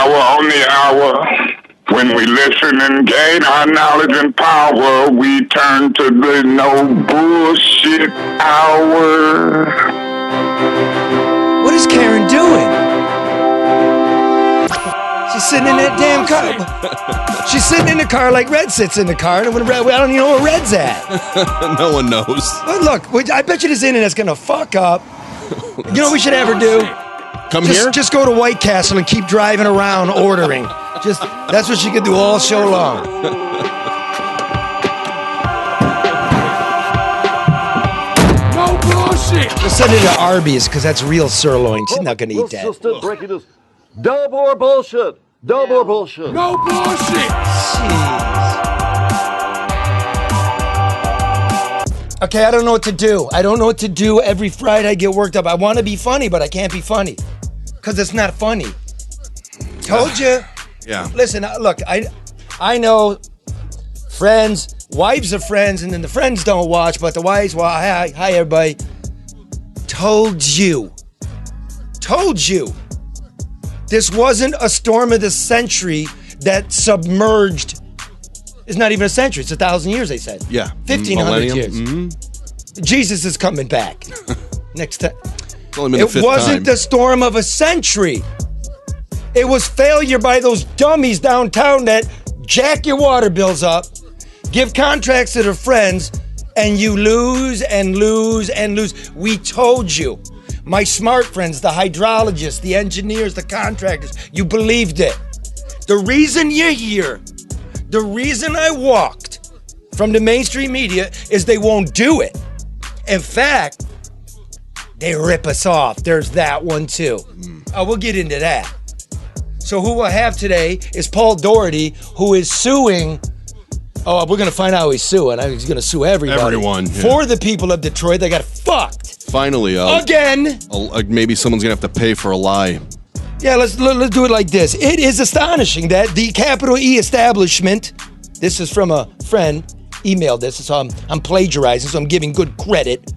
hour on the hour. When we listen and gain our knowledge and power, we turn to the no bullshit hour. What is Karen doing? She's sitting in that damn car. She's sitting in the car like Red sits in the car. And I don't even know where Red's at. No one knows. But look, I bet you this internet's going to fuck up. You know what we should have her do? Here? Just go to White Castle and keep driving around ordering. That's what she could do all show long. No bullshit. We'll send it to Arby's because that's real sirloin. She's not going to eat that. Just breaking this. Double or bullshit. Double or bullshit. No bullshit. Jeez. Okay, I don't know what to do. I don't know what to do. Every Friday I get worked up. I want to be funny, but I can't be funny because it's not funny. Told you. Yeah. Listen, look, I know friends, wives of friends, and then the friends don't watch, but the wives, well, hi everybody. Told you. This wasn't a storm of the century that submerged. It's not even a century. It's 1,000 years, they said. Yeah. 1,500 years. Mm-hmm. Jesus is coming back. Next time. It wasn't the storm of a century. It was failure by those dummies downtown that jack your water bills up, give contracts to their friends, and you lose and lose and lose. We told you. My smart friends, the hydrologists, the engineers, the contractors, you believed it. The reason you're here, the reason I walked from the mainstream media is they won't do it. In fact, they rip us off. There's that one too. We'll get into that. So who we'll have today is Paul Doherty, who is suing. Oh, we're going to find out how he's suing. He's going to sue everybody. Everyone. Yeah. For the people of Detroit that got fucked. Finally. Again. Maybe someone's going to have to pay for a lie. Yeah, let's do it like this. It is astonishing that the capital E establishment, this is from a friend, emailed this, so I'm plagiarizing, so I'm giving good credit.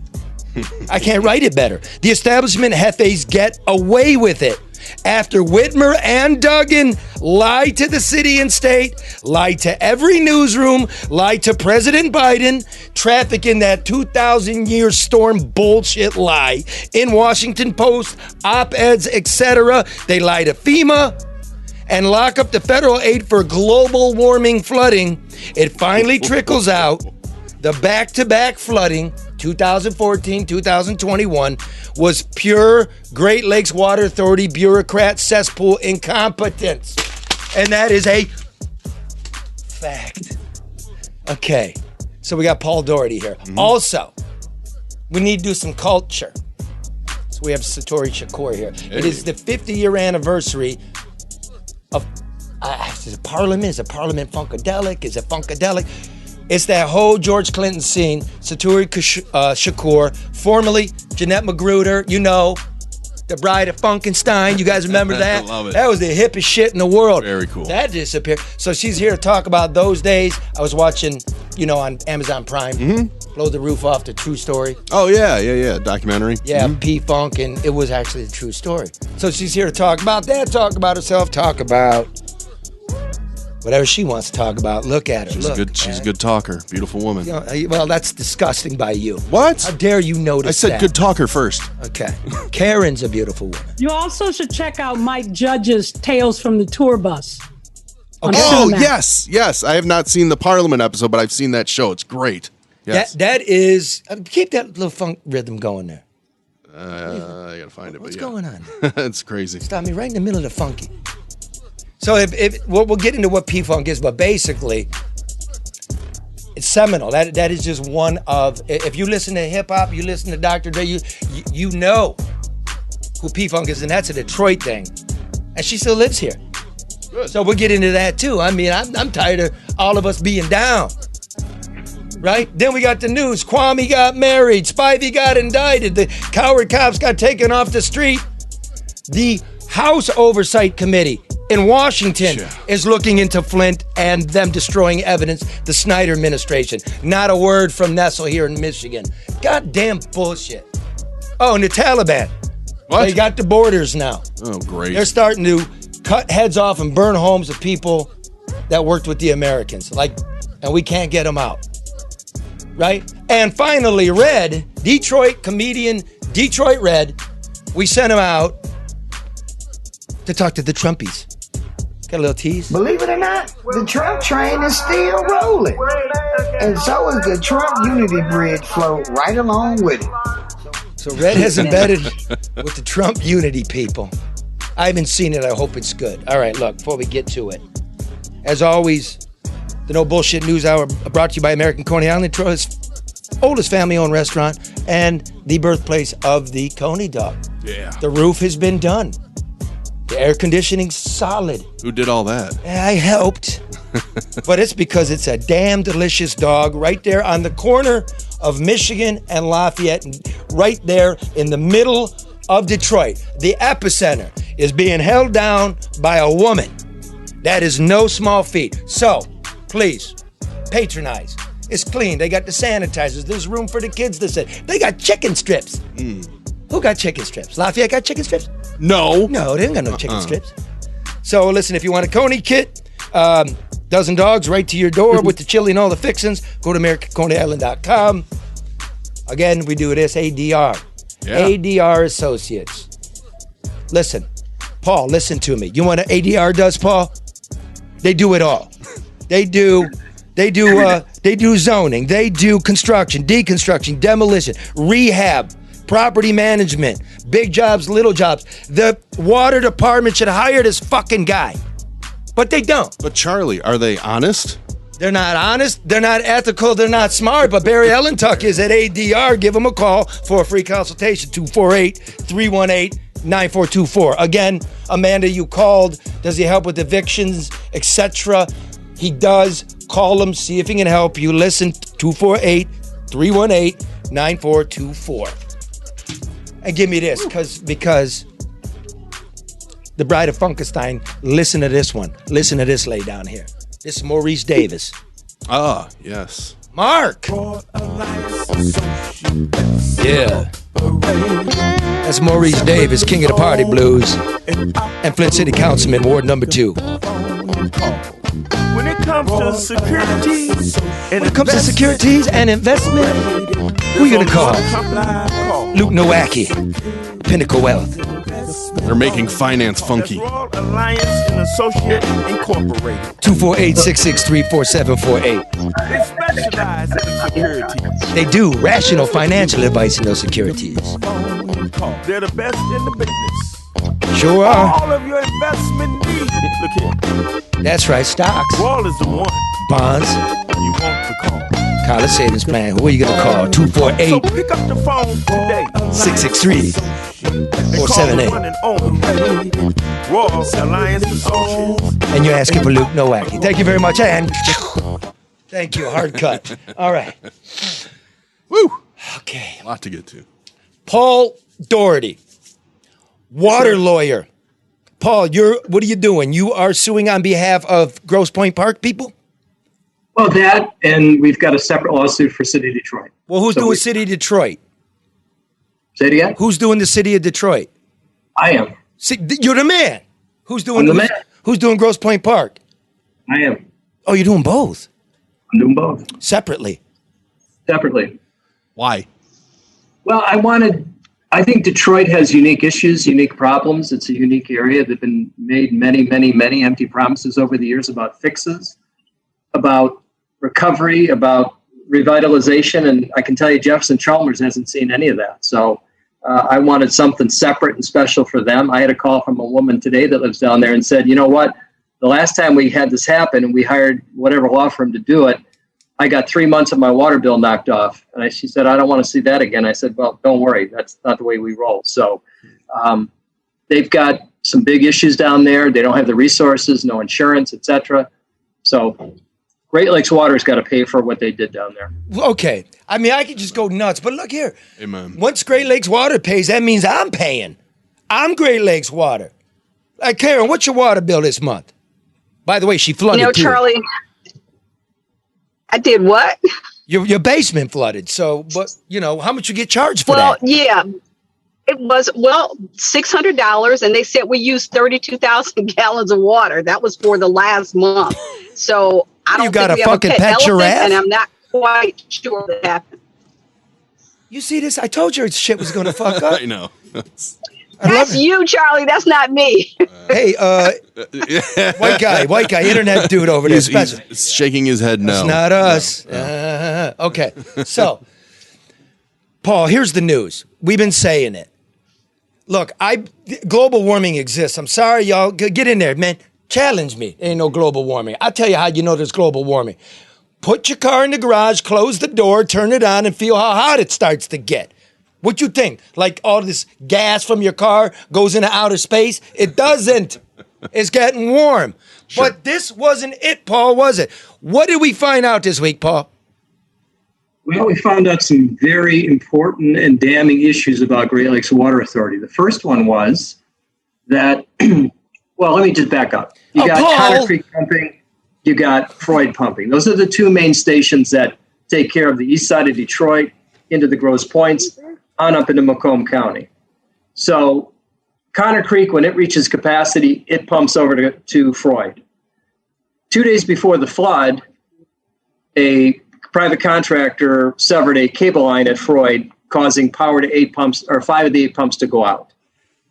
I can't write it better. The establishment hefes get away with it. After Whitmer and Duggan lied to the city and state, lied to every newsroom, lied to President Biden, trafficking that 2,000-year storm bullshit lie in Washington Post, op-eds, etc. They lie to FEMA and lock up the federal aid for global warming flooding. It finally trickles out. The back-to-back flooding, 2014, 2021, was pure Great Lakes Water Authority bureaucrat cesspool incompetence. And that is a fact. Okay, so we got Paul Doherty here. Mm-hmm. Also, we need to do some culture. So we have Satori Shakur here. Hey. It is the 50-year anniversary of, is it Parliament? Is it Parliament Funkadelic? Is it Funkadelic? It's that whole George Clinton scene. Satori Shakur, formerly Jeanette Magruder, you know, the Bride of Funkenstein. You guys remember that? I love it. That was the hippest shit in the world. Very cool. That disappeared. So she's here to talk about those days. I was watching, on Amazon Prime, Blow the Roof Off, the true story. Oh, yeah. Documentary. Yeah, P-Funk, and it was actually the true story. So she's here to talk about that, talk about herself, talk about whatever she wants to talk about. Look at her. She's a good talker. Beautiful woman. Well, that's disgusting by you. What? How dare you notice that? I said good talker first. Okay. Karen's a beautiful woman. You also should check out Mike Judge's Tales from the Tour Bus. Okay. Oh, yes. I have not seen the Parliament episode, but I've seen that show. It's great. Yes. That is, keep that little funk rhythm going there. I gotta find it. What's going on? It's crazy. Stop me right in the middle of the funky. So if we'll get into what P-Funk is, but basically, it's seminal. That is just one of. If you listen to hip hop, you listen to Dr. Dre, you know who P-Funk is, and that's a Detroit thing, and she still lives here. Good. So we'll get into that too. I mean, I'm tired of all of us being down. Right? Then we got the news. Kwame got married. Spivey got indicted. The coward cops got taken off the street. The House Oversight Committee in Washington is looking into Flint and them destroying evidence. The Snyder administration. Not a word from Nestle here in Michigan. Goddamn bullshit. Oh, and the Taliban. What? They got the borders now. Oh, great. They're starting to cut heads off and burn homes of people that worked with the Americans. And we can't get them out. Right? And finally, Red, Detroit comedian, Detroit Red, we sent him out to talk to the Trumpies. Got a little tease? Believe it or not, the Trump train is still rolling. And so is the Trump Unity Bridge float right along with it. So Red has embedded with the Trump Unity people. I haven't seen it. I hope it's good. All right, look, before we get to it. As always, the No Bullshit News Hour brought to you by American Coney Island, Detroit's oldest family-owned restaurant and the birthplace of the Coney dog. Yeah. The roof has been done. The air conditioning's solid. Who did all that? I helped. But it's because it's a damn delicious dog right there on the corner of Michigan and Lafayette, right there in the middle of Detroit. The epicenter is being held down by a woman. That is no small feat. So, please, patronize. It's clean. They got the sanitizers. There's room for the kids to sit. They got chicken strips. Who got chicken strips? Lafayette got chicken strips? No. No, they ain't got no chicken strips. So listen, if you want a Coney kit, dozen dogs right to your door with the chili and all the fixings, go to AmericanConeyIsland.com. Again, we do this ADR. Yeah. ADR Associates. Listen, Paul, listen to me. You know what an ADR does, Paul? They do it all. They do zoning. They do construction, deconstruction, demolition, rehab, property management, big jobs, little jobs. The water department should hire this fucking guy. But they don't. But Charlie, are they honest? They're not honest. They're not ethical. They're not smart. But Barry Ellentuck is at ADR. Give him a call for a free consultation. 248-318-9424. Again, Amanda, you called. Does he help with evictions, etc.? He does. Call him. See if he can help you. Listen, 248-318-9424. And give me this, because the Bride of Funkenstein, listen to this one. Listen to this lay down here. This is Maurice Davis. Ah, yes. Mark! Yeah. That's Maurice Davis, King of the Party Blues, and Flint City Councilman, Ward number 2. When it comes to securities and investment, who you gonna call? Luke Nowacki, Pinnacle Wealth. They're making finance funky. Alliance and Associate Incorporated. 248-663-4748. They specialize in securities. They do rational financial advice in those securities. They're the best in the business. Sure are. All of your investment needs. Look here. That's right, stocks, Wall is the one bonds, you want to call. college savings plan. Who are you gonna call? So 248 pick up the phone today. 663 Call the 478. one and only Royal Alliance Associates. And you're asking for Luke Nowacki. Thank you very much. And thank you. Hard cut. All right. Woo! Okay. A lot to get to. Paul Doherty, water lawyer. Paul, what are you doing? You are suing on behalf of Grosse Pointe Park people? Well, that, and we've got a separate lawsuit for City of Detroit. Well, who's doing City of Detroit? Say it again? Who's doing the City of Detroit? I am. See, you're the man. Who's doing I'm the man. Who's doing Grosse Pointe Park? I am. Oh, you're doing both? I'm doing both. Separately? Separately. Why? Well, I think Detroit has unique issues, unique problems. It's a unique area. There've been made many, many, many empty promises over the years about fixes, about recovery, about revitalization. And I can tell you Jefferson Chalmers hasn't seen any of that. So I wanted something separate and special for them. I had a call from a woman today that lives down there and said, you know what? The last time we had this happen and we hired whatever law firm to do it, I got 3 months of my water bill knocked off. And she said, I don't want to see that again. I said, well, don't worry. That's not the way we roll. So they've got some big issues down there. They don't have the resources, no insurance, etc. So Great Lakes Water's got to pay for what they did down there. Okay. I mean, I could just go nuts. But look here. Amen. Once Great Lakes Water pays, that means I'm paying. I'm Great Lakes Water. Karen, what's your water bill this month? By the way, she flooded too. Charlie, I did what? Your basement flooded. So, but, how much you get charged for Well, that? yeah. It was, well, $600, and they said we used 32,000 gallons of water. That was for the last month. So I don't You got think a we have fucking a pet pet elephant, giraffe? and I'm not quite sure what happened. You see this? I told you shit was going to fuck up. I know. That's you, Charlie. That's not me. Hey, white guy, internet dude over there. He's shaking his head no. It's not us. No. Okay, so, Paul, here's the news. We've been saying it. Look, global warming exists. I'm sorry, y'all. Get in there, man. Challenge me. Ain't no global warming. I'll tell you how you know there's global warming. Put your car in the garage, close the door, turn it on, and feel how hot it starts to get. What you think? Like all this gas from your car goes into outer space? It doesn't. It's getting warm. Sure. But this wasn't it, Paul, was it? What did we find out this week, Paul? Well, we found out some very important and damning issues about Great Lakes Water Authority. The first one was that, well, let me just back up. You got Connor Creek pumping, you got Freud pumping. Those are the two main stations that take care of the east side of Detroit into the Grosse Pointes, on up into Macomb County. So Connor Creek, when it reaches capacity, it pumps over to Freud. 2 days before the flood, a private contractor severed a cable line at Freud, causing power to 8 pumps, or 5 of the 8 pumps to go out.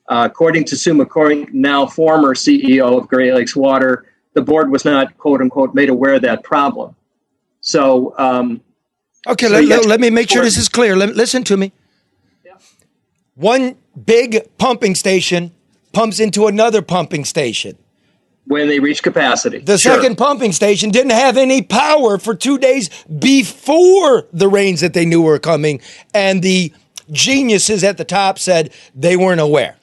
According to Sue McCoy, now former CEO of Great Lakes Water, the board was not, quote unquote, made aware of that problem. So, okay, let me make sure this is clear. Listen to me. Yeah. One big pumping station pumps into another pumping station. When they reach capacity. The second pumping station didn't have any power for 2 days before the rains that they knew were coming, and the geniuses at the top said they weren't aware.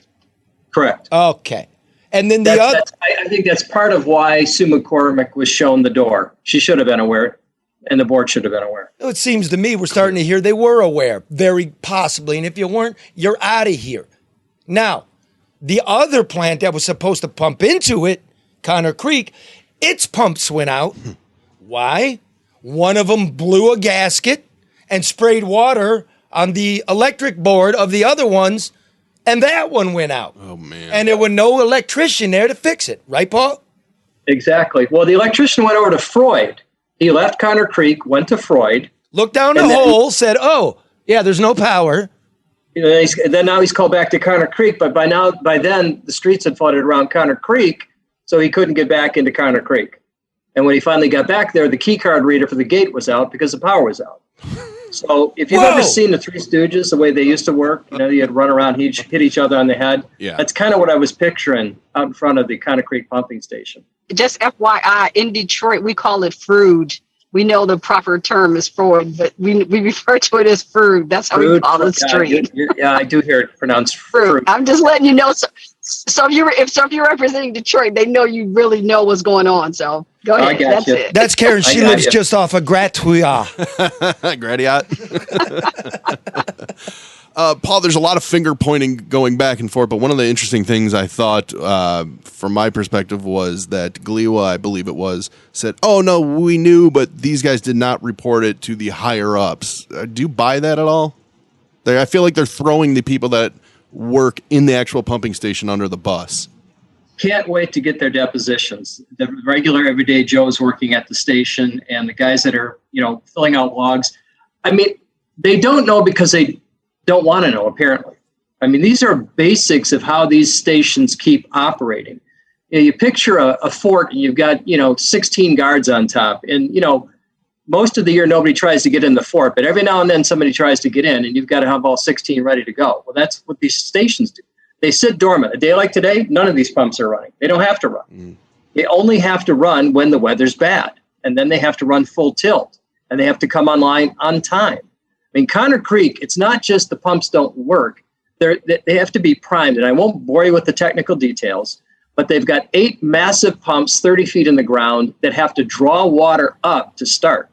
Correct. Okay. And then I think that's part of why Sue McCormick was shown the door. She should have been aware, and the board should have been aware. It seems to me we're starting to hear they were aware, very possibly. And if you weren't, you're out of here. Now, the other plant that was supposed to pump into it, Connor Creek, its pumps went out. Why? One of them blew a gasket and sprayed water on the electric board of the other ones, and that one went out. Oh, man. And there was no electrician there to fix it. Right, Paul? Exactly. Well, the electrician went over to Freud. He left Connor Creek, went to Freud. Looked down the hole, said, oh, yeah, there's no power. Then now he's called back to Connor Creek, but by then, the streets had flooded around Connor Creek, so he couldn't get back into Connor Creek. And when he finally got back there, the key card reader for the gate was out because the power was out. So if you've ever seen the Three Stooges, the way they used to work, you'd run around, hit each other on the head. Yeah. That's kind of what I was picturing out in front of the Connor Creek pumping station. Just FYI, in Detroit, we call it Frood. We know the proper term is Freud, but we refer to it as Frood. That's how we call the street. Yeah, I do hear it pronounced Frood. I'm just letting you know. So if you're representing Detroit, they know you really know what's going on. So go ahead. That's it. That's Karen. She lives just off of Gratuit. Paul, there's a lot of finger pointing going back and forth, but one of the interesting things I thought, from my perspective, was that Gliwa, I believe it was, said, oh, no, we knew, but these guys did not report it to the higher-ups. Do you buy that at all? I feel like they're throwing the people that work in the actual pumping station under the bus. Can't wait to get their depositions. The regular everyday Joes working at the station and the guys that are, filling out logs. I mean, they don't know because they don't want to know, apparently. I mean, these are basics of how these stations keep operating. You picture a fort and you've got, 16 guards on top. And, most of the year, nobody tries to get in the fort, but every now and then somebody tries to get in and you've got to have all 16 ready to go. Well, that's what these stations do. They sit dormant. A day like today, none of these pumps are running. They don't have to run. They only have to run when the weather's bad. And then they have to run full tilt and they have to come online on time. I mean, Connor Creek, it's not just the pumps don't work. They have to be primed. And I won't bore you with the technical details, but they've got 8 massive pumps 30 feet in the ground that have to draw water up to start.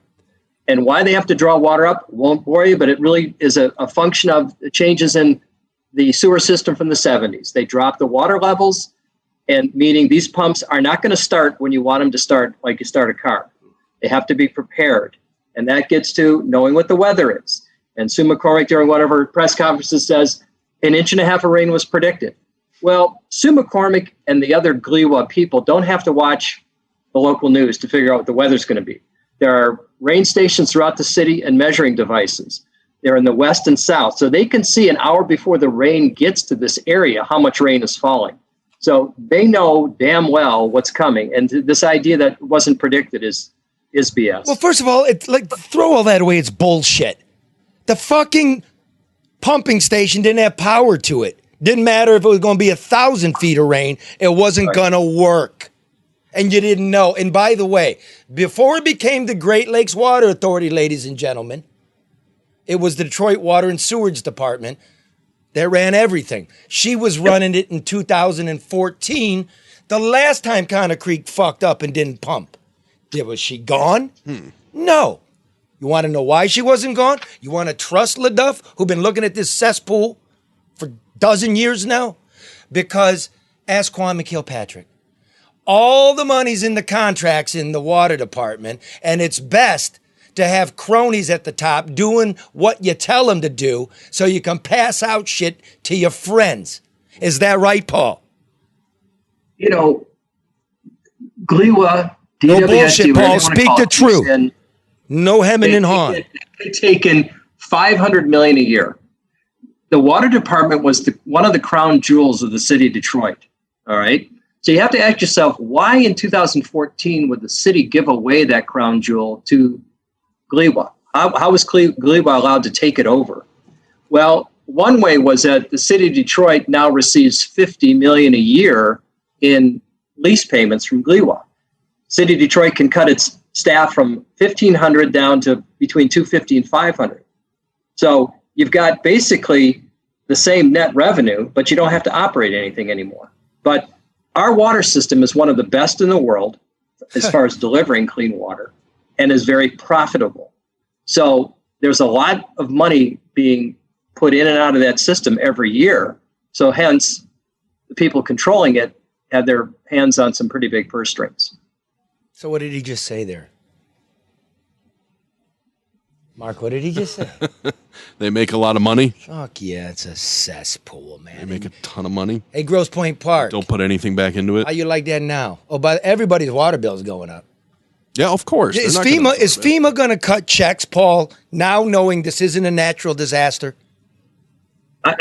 And why they have to draw water up won't bore you, but it really is a function of the changes in the sewer system from the 70s. They dropped the water levels, and meaning these pumps are not going to start when you want them to start like you start a car. They have to be prepared. And that gets to knowing what the weather is. And Sue McCormick, during one of her press conferences, says, an inch and a half of rain was predicted. Well, Sue McCormick and the other Gliwa people don't have to watch the local news to figure out what the weather's going to be. There are rain stations throughout the city and measuring devices. They're in the west and south, so they can see an hour before the rain gets to this area how much rain is falling. So they know damn well what's coming, and this idea that wasn't predicted is BS. Well, first of all, it's like throw all that away. It's bullshit. The fucking pumping station didn't have power to it. Didn't matter if it was going to be 1,000 feet of rain. It wasn't going to work. And you didn't know. And by the way, before it became the Great Lakes Water Authority, ladies and gentlemen, it was the Detroit Water and Sewage Department that ran everything. She was running it in 2014, the last time Connor Creek fucked up and didn't pump. Was she gone? No. You want to know why she wasn't gone? You want to trust LeDuff, who's been looking at this cesspool for a dozen years now? Because, ask Kwame Kilpatrick, all the money's in the contracts in the water department, and it's best to have cronies at the top doing what you tell them to do so you can pass out shit to your friends. Is that right, Paul? You know, Gliwa, DWSD, no bullshit, Paul. Speak the truth. No hemming and hawing. They've taken $500 million a year. The water department was one of the crown jewels of the city of Detroit. All right. So you have to ask yourself, why in 2014 would the city give away that crown jewel to Gliwa? How was Gliwa allowed to take it over? Well, one way was that the city of Detroit now receives $50 million a year in lease payments from Gliwa. City of Detroit can cut its staff from 1,500 down to between 250 and 500. So you've got basically the same net revenue, but you don't have to operate anything anymore. But our water system is one of the best in the world as far as delivering clean water and is very profitable. So there's a lot of money being put in and out of that system every year. So hence, the people controlling it have their hands on some pretty big purse strings. So what did he just say there? Mark, what did he just say? They make a lot of money. Fuck yeah, it's a cesspool, man. They make a ton of money. Hey, Grosse Pointe Park. Don't put anything back into it. How you like that now? Oh, but everybody's water bill is going up. Yeah, of course. Is FEMA going to cut checks, Paul, now knowing this isn't a natural disaster? I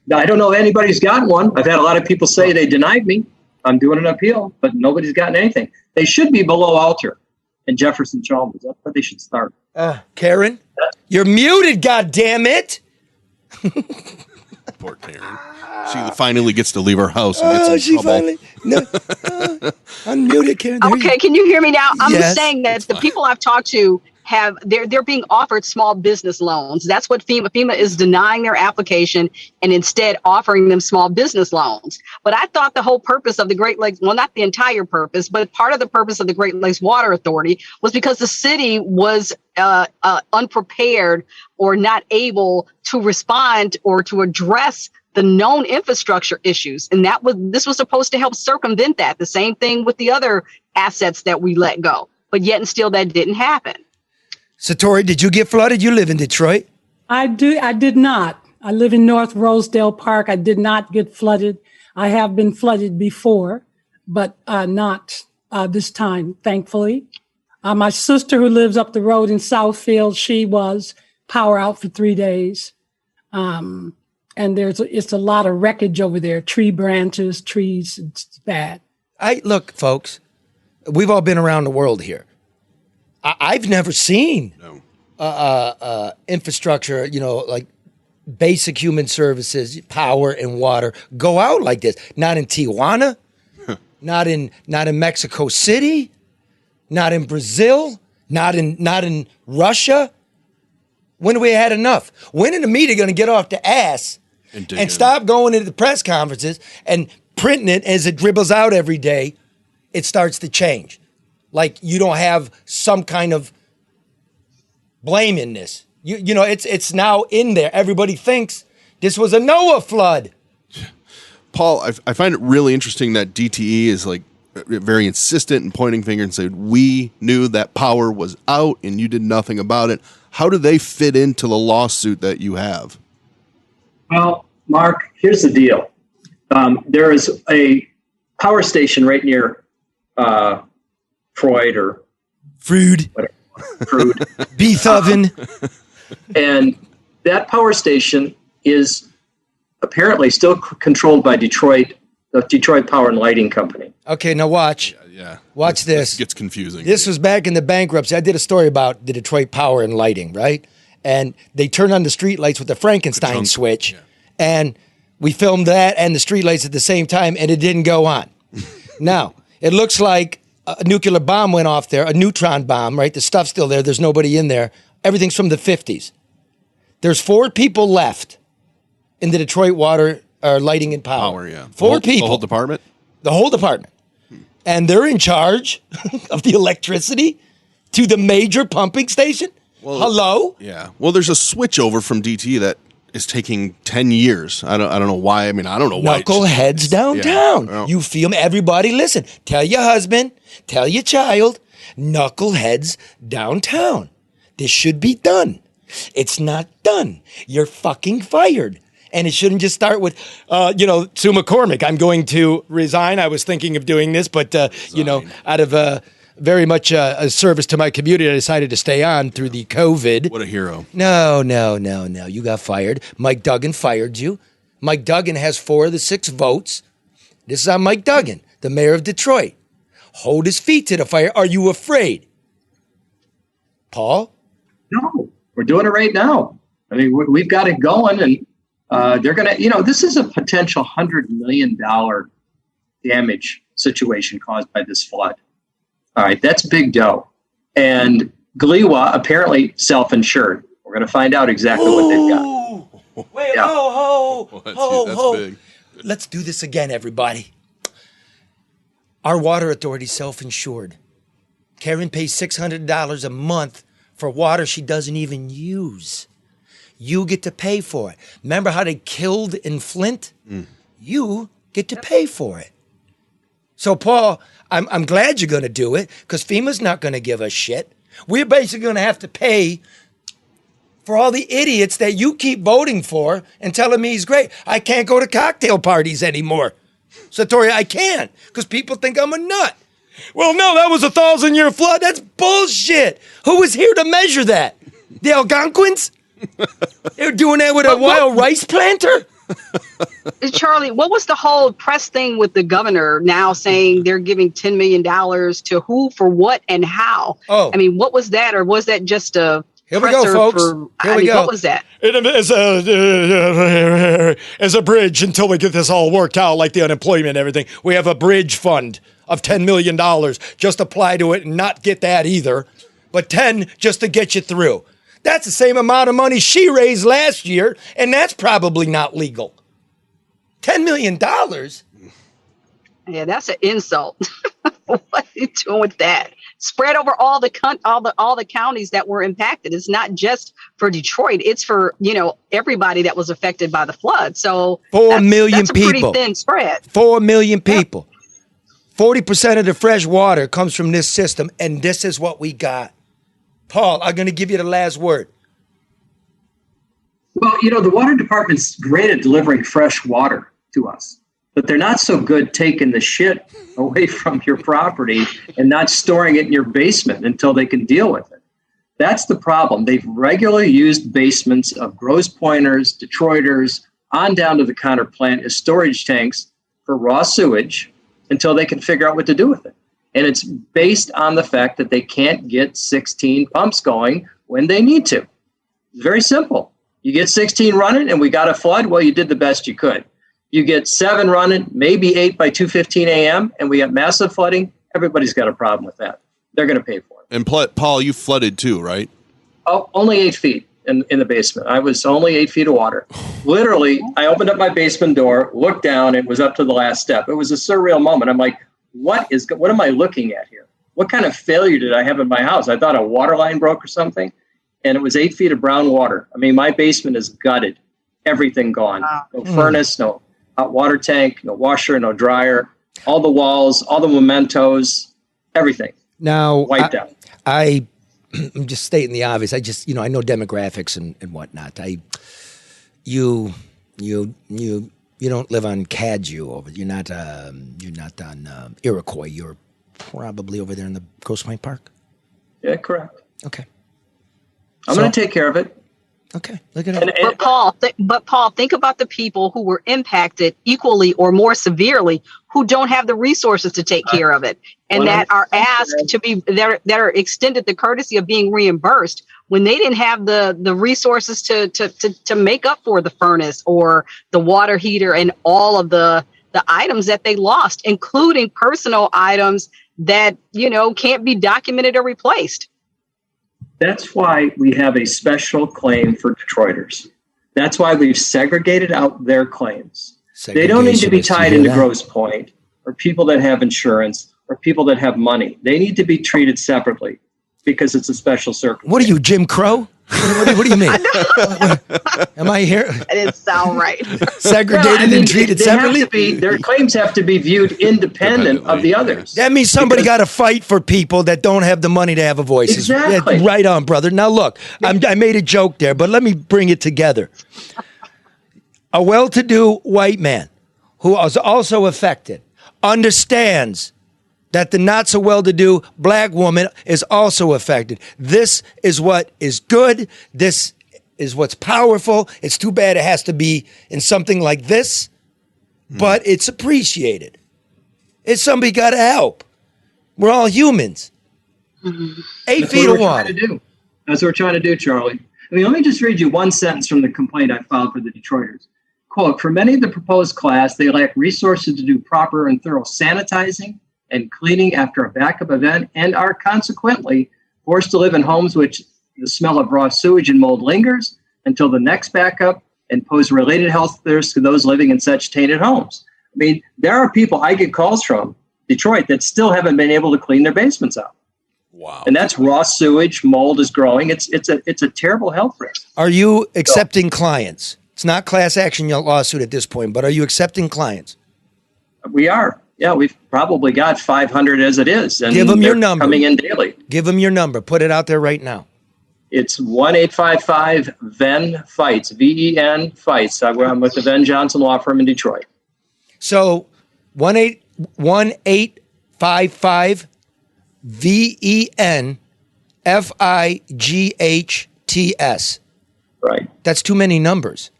don't know if anybody's gotten one. I've had a lot of people say they denied me. I'm doing an appeal, but nobody's gotten anything. They should be below Alter and Jefferson Chalmers. That's where they should start. Karen, you're muted, goddammit. Poor Karen. She finally gets to leave her house and gets in trouble. Finally. No, unmuted, Karen. Okay, can you hear me now? I'm Yes. saying that the people I've talked to they're being offered small business loans. That's what FEMA is denying their application and instead offering them small business loans. But I thought the whole purpose of the Great Lakes, well, not the entire purpose, but part of the purpose of the Great Lakes Water Authority was because the city was unprepared or not able to respond or to address the known infrastructure issues. And this was supposed to help circumvent that. The same thing with the other assets that we let go. But yet and still that didn't happen. Satori, did you get flooded? You live in Detroit. I did not. I live in North Rosedale Park. I did not get flooded. I have been flooded before, but not this time, thankfully. My sister who lives up the road in Southfield, she was power out for 3 days. And it's a lot of wreckage over there, tree branches, trees, it's bad. Look, folks, we've all been around the world here. I've never seen infrastructure, like basic human services, power and water go out like this. Not in Tijuana, not in Mexico City, not in Brazil, not in Russia. When have we had enough? When are the media going to get off the ass and stop going to the press conferences and printing it as it dribbles out every day? It starts to change. Like you don't have some kind of blame in this. It's now in there. Everybody thinks this was a Noah flood. Paul, I find it really interesting that DTE is like very insistent and pointing finger and said, we knew that power was out and you did nothing about it. How do they fit into the lawsuit that you have? Well, Mark, here's the deal. There is a power station right near Freud or Frude. Beef oven. And that power station is apparently still controlled by Detroit, the Detroit Power and Lighting Company. Okay, now watch. Yeah. Watch this. It gets confusing. This was back in the bankruptcy. I did a story about the Detroit Power and Lighting, right? And they turned on the street lights with the Frankenstein switch. Yeah. And we filmed that and the street lights at the same time, and it didn't go on. Now, it looks like a nuclear bomb went off there, a neutron bomb, right? The stuff's still there. There's nobody in there. Everything's from the 50s. There's 4 people left in the Detroit Water Lighting and Power. Yeah. 4 people. The whole department? The whole department. And they're in charge of the electricity to the major pumping station? Well, hello? Yeah. Well, there's a switch over from DT that is taking 10 years. I don't know why. I mean, I don't know why. Knuckleheads downtown. Yeah, you feel me? Everybody listen. Tell your husband, tell your child, knuckleheads downtown. This should be done. It's not done. You're fucking fired. And it shouldn't just start with, Sue McCormick, I'm going to resign. I was thinking of doing this, but, out of very much a service to my community, I decided to stay on through the COVID. What a hero. No. You got fired. Mike Duggan fired you. Mike Duggan has 4 of the 6 votes. This is on Mike Duggan, the mayor of Detroit. Hold his feet to the fire. Are you afraid? Paul? No, we're doing it right now. I mean, we've got it going, and they're going to, this is a potential $100 million damage situation caused by this flood. All right, that's big dough. And Gliwa apparently self-insured. We're going to find out exactly what they've got. Wait, Yeah. ho. Big. Let's do this again, everybody. Our water authority self-insured. Karen pays $600 a month for water she doesn't even use. You get to pay for it. Remember how they killed in Flint? You get to pay for it. So, Paul, I'm glad you're going to do it because FEMA's not going to give us shit. We're basically going to have to pay for all the idiots that you keep voting for and telling me he's great. I can't go to cocktail parties anymore. Satori, I can't because people think I'm a nut. Well, no, that was a 1,000-year flood. That's bullshit. Who was here to measure that? The Algonquins? They were doing that with a wild rice planter? Charlie, what was the whole press thing with the governor now saying they're giving $10 million to who, for what, and how? Oh. I mean, what was that, or was that just a Here we go, folks. Here we go. What was that? As a bridge until we get this all worked out, like the unemployment and everything. We have a bridge fund of $10 million. Just apply to it and not get that either. But 10 just to get you through. That's the same amount of money she raised last year, and that's probably not legal. $10 million? Yeah, that's an insult. What are you doing with that? Spread over all the counties that were impacted. It's not just for Detroit. It's for, everybody that was affected by the flood. So 4 million that's a people. pretty thin spread. 4 million people. 40% of the fresh water comes from this system, and this is what we got. Paul, I'm going to give you the last word. Well, the water department's great at delivering fresh water to us, but they're not so good taking the shit away from your property and not storing it in your basement until they can deal with it. That's the problem. They've regularly used basements of Grosse Pointers, Detroiters, on down to the Connor plant as storage tanks for raw sewage until they can figure out what to do with it. And it's based on the fact that they can't get 16 pumps going when they need to. It's very simple. You get 16 running and we got a flood, well, you did the best you could. You get 7 running, maybe 8 by 2:15 a.m., and we got massive flooding. Everybody's got a problem with that. They're going to pay for it. And Paul, you flooded too, right? Oh, only 8 feet in the basement. I was only 8 feet of water. Literally, I opened up my basement door, looked down, it was up to the last step. It was a surreal moment. I'm like, what am I looking at here? What kind of failure did I have in my house? I thought a water line broke or something, and it was 8 feet of brown water. I mean, my basement is gutted. Everything gone. No furnace, no hot water tank, no washer, no dryer. All the walls, all the mementos, everything. Now, wiped out. I'm just stating the obvious. I know demographics and whatnot. You don't live on Cadieux over. You're not on Iroquois. You're probably over there in the Grosse Pointe Park. Yeah, correct. Okay. I'm going to take care of it. Okay, look at it. But Paul, think about the people who were impacted equally or more severely who don't have the resources to take care of it, and that are asked to be that are extended the courtesy of being reimbursed when they didn't have the resources to make up for the furnace or the water heater and all of the items that they lost, including personal items that can't be documented or replaced. That's why we have a special claim for Detroiters. That's why we've segregated out their claims. They don't need to be tied into Grosse Pointe or people that have insurance or people that have money. They need to be treated separately because it's a special circumstance. What are you, Jim Crow? What do you mean? Am I here? That didn't sound right. Segregated and treated separately? Their claims have to be viewed independent of the others. That means somebody got to fight for people that don't have the money to have a voice. Exactly. Right on, brother. Now, look, I made a joke there, but let me bring it together. A well-to-do white man who is also affected understands that the not so well-to-do black woman is also affected. This is what is good. This is what's powerful. It's too bad it has to be in something like this, but it's appreciated. It's somebody got to help. We're all humans. 8 feet of water. That's what we're trying to do, Charlie. I mean, let me just read you one sentence from the complaint I filed for the Detroiters. Quote, for many of the proposed class, they lack resources to do proper and thorough sanitizing and cleaning after a backup event and are consequently forced to live in homes which the smell of raw sewage and mold lingers until the next backup and pose related health risks to those living in such tainted homes. I mean, there are people I get calls from Detroit that still haven't been able to clean their basements out. Wow. And that's raw sewage, mold is growing. It's a terrible health risk. Are you accepting clients? It's not class action lawsuit at this point, but are you accepting clients? We are. Yeah, we've probably got 500 as it is. And give them your number. Coming in daily. Give them your number. Put it out there right now. It's 1-855-VEN-FIGHTS, VEN FIGHTS. I'm with the Venn Johnson Law Firm in Detroit. So 1-855-VEN-FIGHTS. Right. That's too many numbers.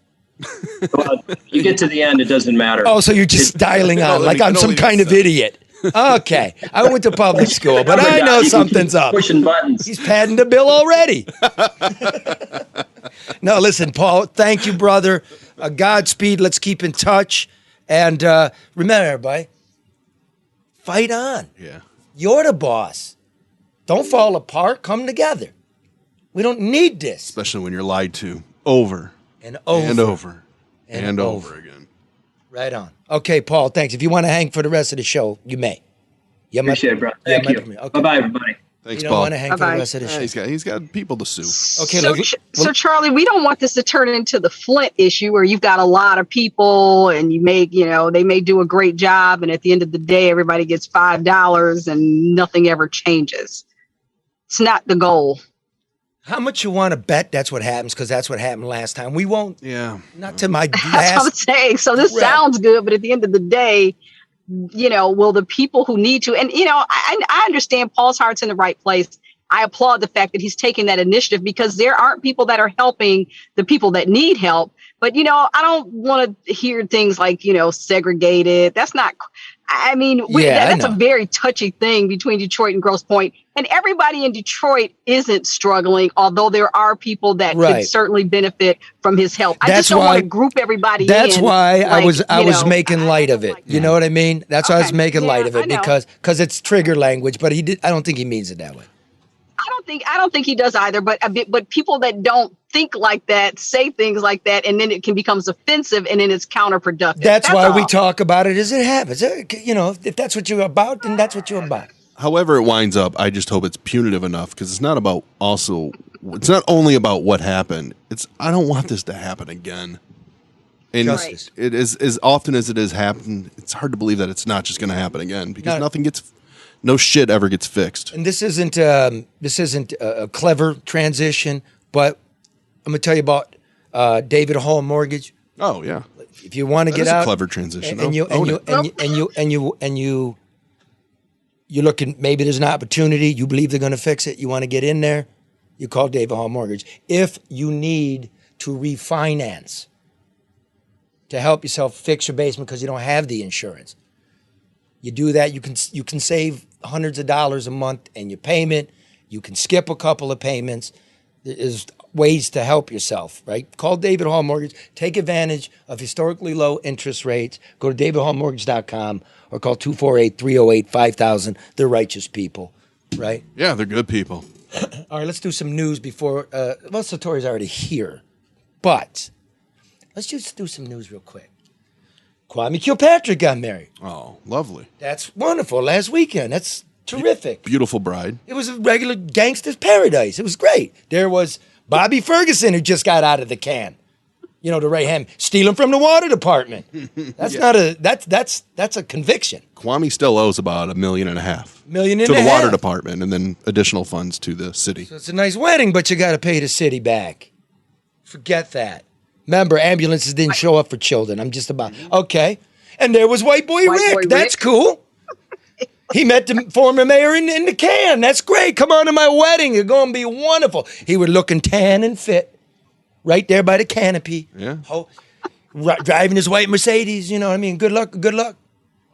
Well, you get to the end, it doesn't matter. Oh, so you're just dialing on like I'm some kind of idiot. Okay. I went to public school, but I know something's up. Pushing buttons. He's padding the bill already. No, listen, Paul, thank you, brother. Godspeed. Let's keep in touch. And remember, everybody, fight on. Yeah. You're the boss. Don't fall apart. Come together. We don't need this. Especially when you're lied to over and over and over and and over. over again. Right on. Okay, Paul, thanks. If you want to hang for the rest of the show, you may. Appreciate it, bro. Thank you. Okay. Bye-bye, everybody. Thanks, you Paul. don't want to hang for the rest of the show. He's got people to sue. Okay, so Charlie, we don't want this to turn into the Flint issue where you've got a lot of people and they may do a great job, and at the end of the day, everybody gets $5 and nothing ever changes. It's not the goal. How much you want to bet that's what happens? Because that's what happened last time. We won't. Yeah. Not to my That's what I'm saying. So this sounds good, but at the end of the day, will the people who need to, and I understand Paul's heart's in the right place. I applaud the fact that he's taking that initiative because there aren't people that are helping the people that need help. But, I don't want to hear things like, segregated. That's not, that's a very touchy thing between Detroit and Grosse Pointe. And everybody in Detroit isn't struggling, although there are people that could certainly benefit from his help. I just don't want to group everybody That's in. why I was making light of it. You know what I mean? That's why I was making light of it because it's trigger language, but I don't think he means it that way. I don't think he does either, but people that don't think like that say things like that, and then it becomes offensive, and then it's counterproductive. That's why we talk about it as it happens. If that's what you're about, then that's what you're about. However it winds up, I just hope it's punitive enough because it's not only about what happened. I don't want this to happen again. And it is as often as it has happened. It's hard to believe that it's not just going to happen again because no shit ever gets fixed. And this isn't a clever transition, but I'm going to tell you about David Hall Mortgage. Oh yeah. If you want to get That's out, a clever transition. You're looking. Maybe there's an opportunity. You believe they're going to fix it. You want to get in there. You call David Hall Mortgage. If you need to refinance to help yourself fix your basement because you don't have the insurance, you do that. You can save hundreds of dollars a month in your payment. You can skip a couple of payments. There's ways to help yourself, right? Call David Hall Mortgage. Take advantage of historically low interest rates. Go to davidhallmortgage.com or call 248-308-5000. They're righteous people, right? Yeah, they're good people. All right, let's do some news before. Satori's already here, but let's just do some news real quick. Kwame Kilpatrick got married. Oh, lovely. That's wonderful. Last weekend. That's terrific. Beautiful bride. It was a regular gangster's paradise. It was great. There was Bobby Ferguson who just got out of the can. You know, the right hand, stealing from the water department. That's not a that's a conviction. Kwame still owes about $1.5 million. To the water department, and then additional funds to the city. So it's a nice wedding, but you got to pay the city back. Forget that. Remember, ambulances didn't show up for children. I'm just about okay. And there was White Boy Rick. That's cool. He met the former mayor in the can. That's great. Come on to my wedding. You're going to be wonderful. He was looking tan and fit. Right there by the canopy. Yeah. Driving his white Mercedes, you know what I mean? Good luck, good luck.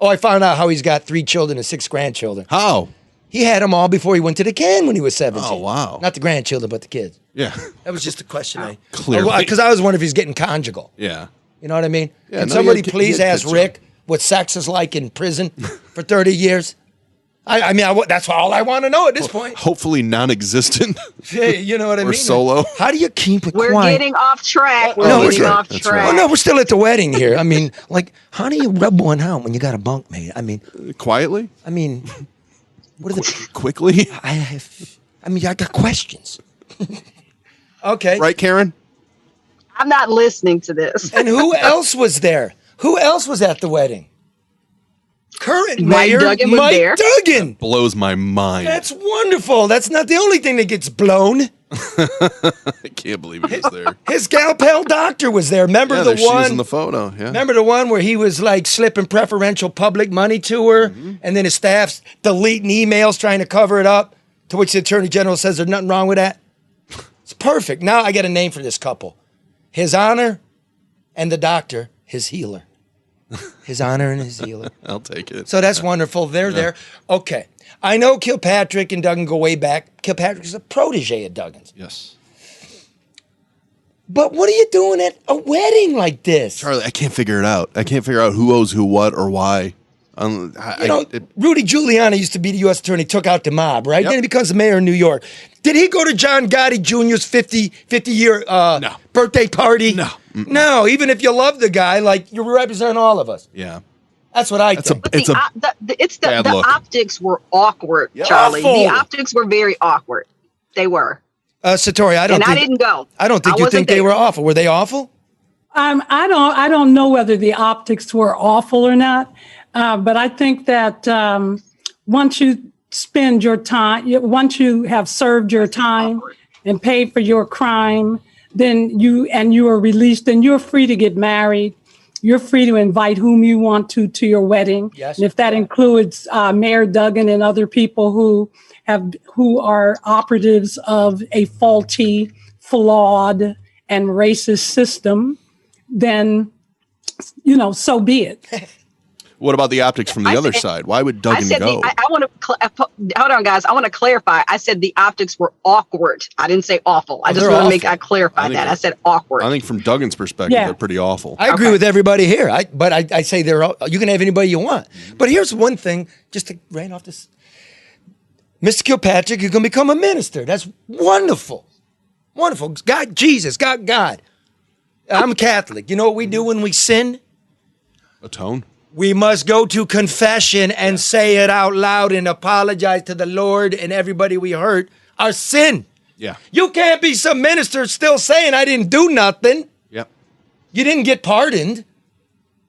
Oh, I found out how he's got 3 children and 6 grandchildren. How? He had them all before he went to the can when he was 17. Oh, wow. Not the grandchildren, but the kids. Yeah. That was just a question. Clearly. Because I was wondering if he's getting conjugal. Yeah. You know what I mean? Yeah, Can no, somebody he had please ask kids, Rick what sex is like in prison for 30 years? I mean, that's all I want to know at this point. Hopefully non-existent. Yeah, you know what I mean? Or solo. How do you keep it We're quiet? getting off track. That's Track. right. Oh, no, we're still at the wedding here. I mean, like, how do you rub one out when you got a bunkmate? I mean, quietly? I mean, what are the quickly? I got questions. Okay. Right, Karen? I'm not listening to this. And who else was there? Who else was at the wedding? Current Mike mayor Duggan was Mike there. Duggan. Blows my mind. That's wonderful. That's not the only thing that gets blown. I can't believe he was there. His gal pal doctor was there. Remember Yeah, the there she is one in the photo. Yeah. Remember the one where he was like slipping preferential public money to her, and then his staff's deleting emails trying to cover it up, to which the attorney general says there's nothing wrong with that? It's perfect. Now I got a name for this couple. His Honor and the doctor, his healer. His Honor and his healer. I'll take it. So that's wonderful. They're there. Okay. I know Kilpatrick and Duggan go way back. Kilpatrick is a protege of Duggan's. Yes. But what are you doing at a wedding like this? Charlie, I can't figure it out. I can't figure out who owes who what or why. Rudy Giuliani used to be the U.S. attorney, took out the mob, right? Yep. Then he becomes the mayor of New York. Did he go to John Gotti Jr.'s 50-year birthday party? No. No, even if you love the guy, like, you represent all of us. Yeah. That's what I think. The optics were awkward, Charlie. Awful. The optics were very awkward. They were. Satori, I didn't go. I don't think you think they were awful. Were they awful? I don't know whether the optics were awful or not, but I think that once you spend your time, once you have served your time and paid for your crime, then you are released, then you're free to get married. You're free to invite whom you want to your wedding. Yes. And if that includes Mayor Duggan and other people who are operatives of a faulty, flawed, and racist system, then, so be it. What about the optics from the other side? Why would Duggan go? I want to hold on, guys. I want to clarify. I said the optics were awkward. I didn't say awful. I just want to clarify that. I said awkward. I think from Duggan's perspective, they're pretty awful. I agree with everybody here. But I say you can have anybody you want. But here's one thing, just to rain off this. Mr. Kilpatrick, you're going to become a minister. That's wonderful. Wonderful. God, Jesus, God. I'm Catholic. You know what we do when we sin? Atone. We must go to confession and say it out loud and apologize to the Lord and everybody we hurt our sin. Yeah. You can't be some minister still saying I didn't do nothing. Yep. You didn't get pardoned.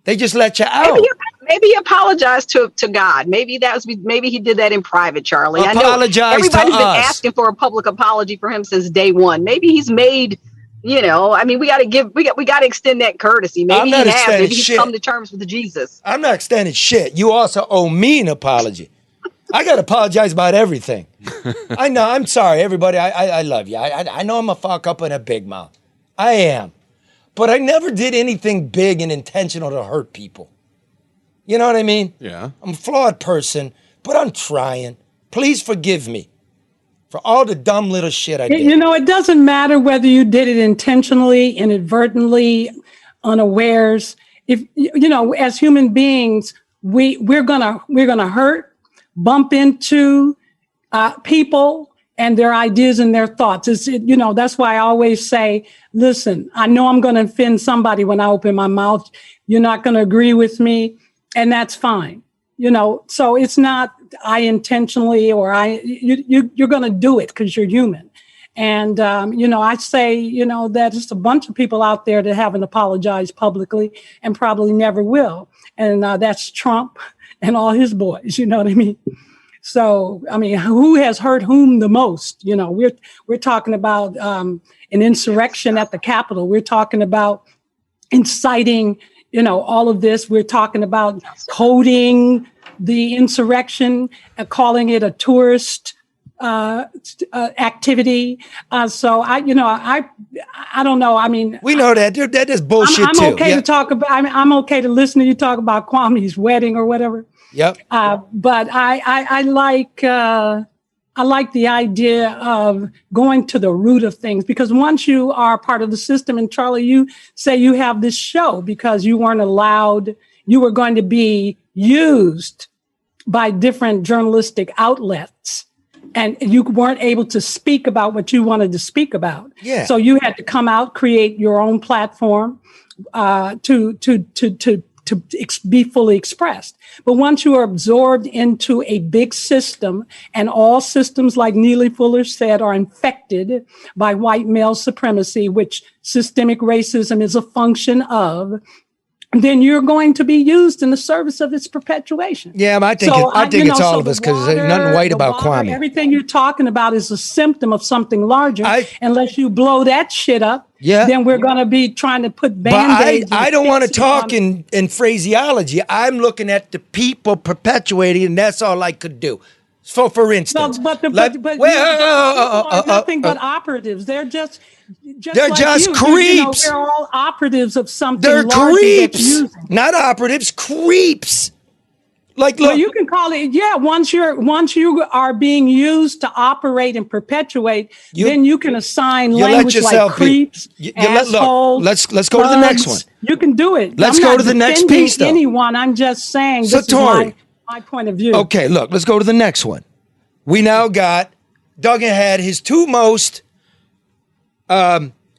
They just let you out. Maybe he apologized to God. Maybe he did that in private, Charlie. Apologize I know everybody's to been us. asking for a public apology for him since day one. Maybe he's made I mean, we got to extend that courtesy. Maybe I'm not extending maybe he's shit. come to terms with Jesus. I'm not extending shit. You also owe me an apology. I got to apologize about everything. I know. I'm sorry, everybody. I love you. I know I'm a fuck up and a big mouth. I am. But I never did anything big and intentional to hurt people. You know what I mean? Yeah. I'm a flawed person, but I'm trying. Please forgive me for all the dumb little shit I did. It doesn't matter whether you did it intentionally, inadvertently, unawares. If as human beings, we're gonna hurt, bump into people and their ideas and their thoughts. That's why I always say, listen, I know I'm going to offend somebody when I open my mouth. You're not going to agree with me, and that's fine. So it's not I intentionally or you're going to do it because you're human. And, I say, that there's a bunch of people out there that haven't apologized publicly and probably never will. And that's Trump and all his boys, you know what I mean? So, I mean, who has hurt whom the most? We're talking about an insurrection at the Capitol. We're talking about inciting, all of this. We're talking about coding the insurrection, calling it a tourist activity. So I don't know. I mean, we know that is bullshit. I'm okay to talk about. I'm okay to listen to you talk about Kwame's wedding or whatever. Yep. But I like the idea of going to the root of things, because once you are part of the system, and Charlie, you say you have this show because you weren't allowed, you were going to be used by different journalistic outlets and you weren't able to speak about what you wanted to speak about. Yeah. So you had to come out, create your own platform to be fully expressed. But once you are absorbed into a big system, and all systems, like Neely Fuller said, are infected by white male supremacy, which systemic racism is a function of, then you're going to be used in the service of its perpetuation. Yeah, I think it's all of us, because there's nothing white about Kwame. Everything you're talking about is a symptom of something larger. Unless you blow that shit up, then we're going to be trying to put Band-Aids. But I don't want to talk in phraseology. I'm looking at the people perpetuating, and that's all I could do. So, for instance, nothing but operatives. They're just creeps. They're all operatives of something. They're creeps, not operatives. Creeps. Look. Well, you can call it. Yeah. Once you are being used to operate and perpetuate, then you can assign language like creeps, assholes. Let's go to the next one. You can do it. Let's go to the next piece, though. Anyone? I'm just saying. This is my point of view. Okay. Look. Let's go to the next one. We now got Duggan had his two most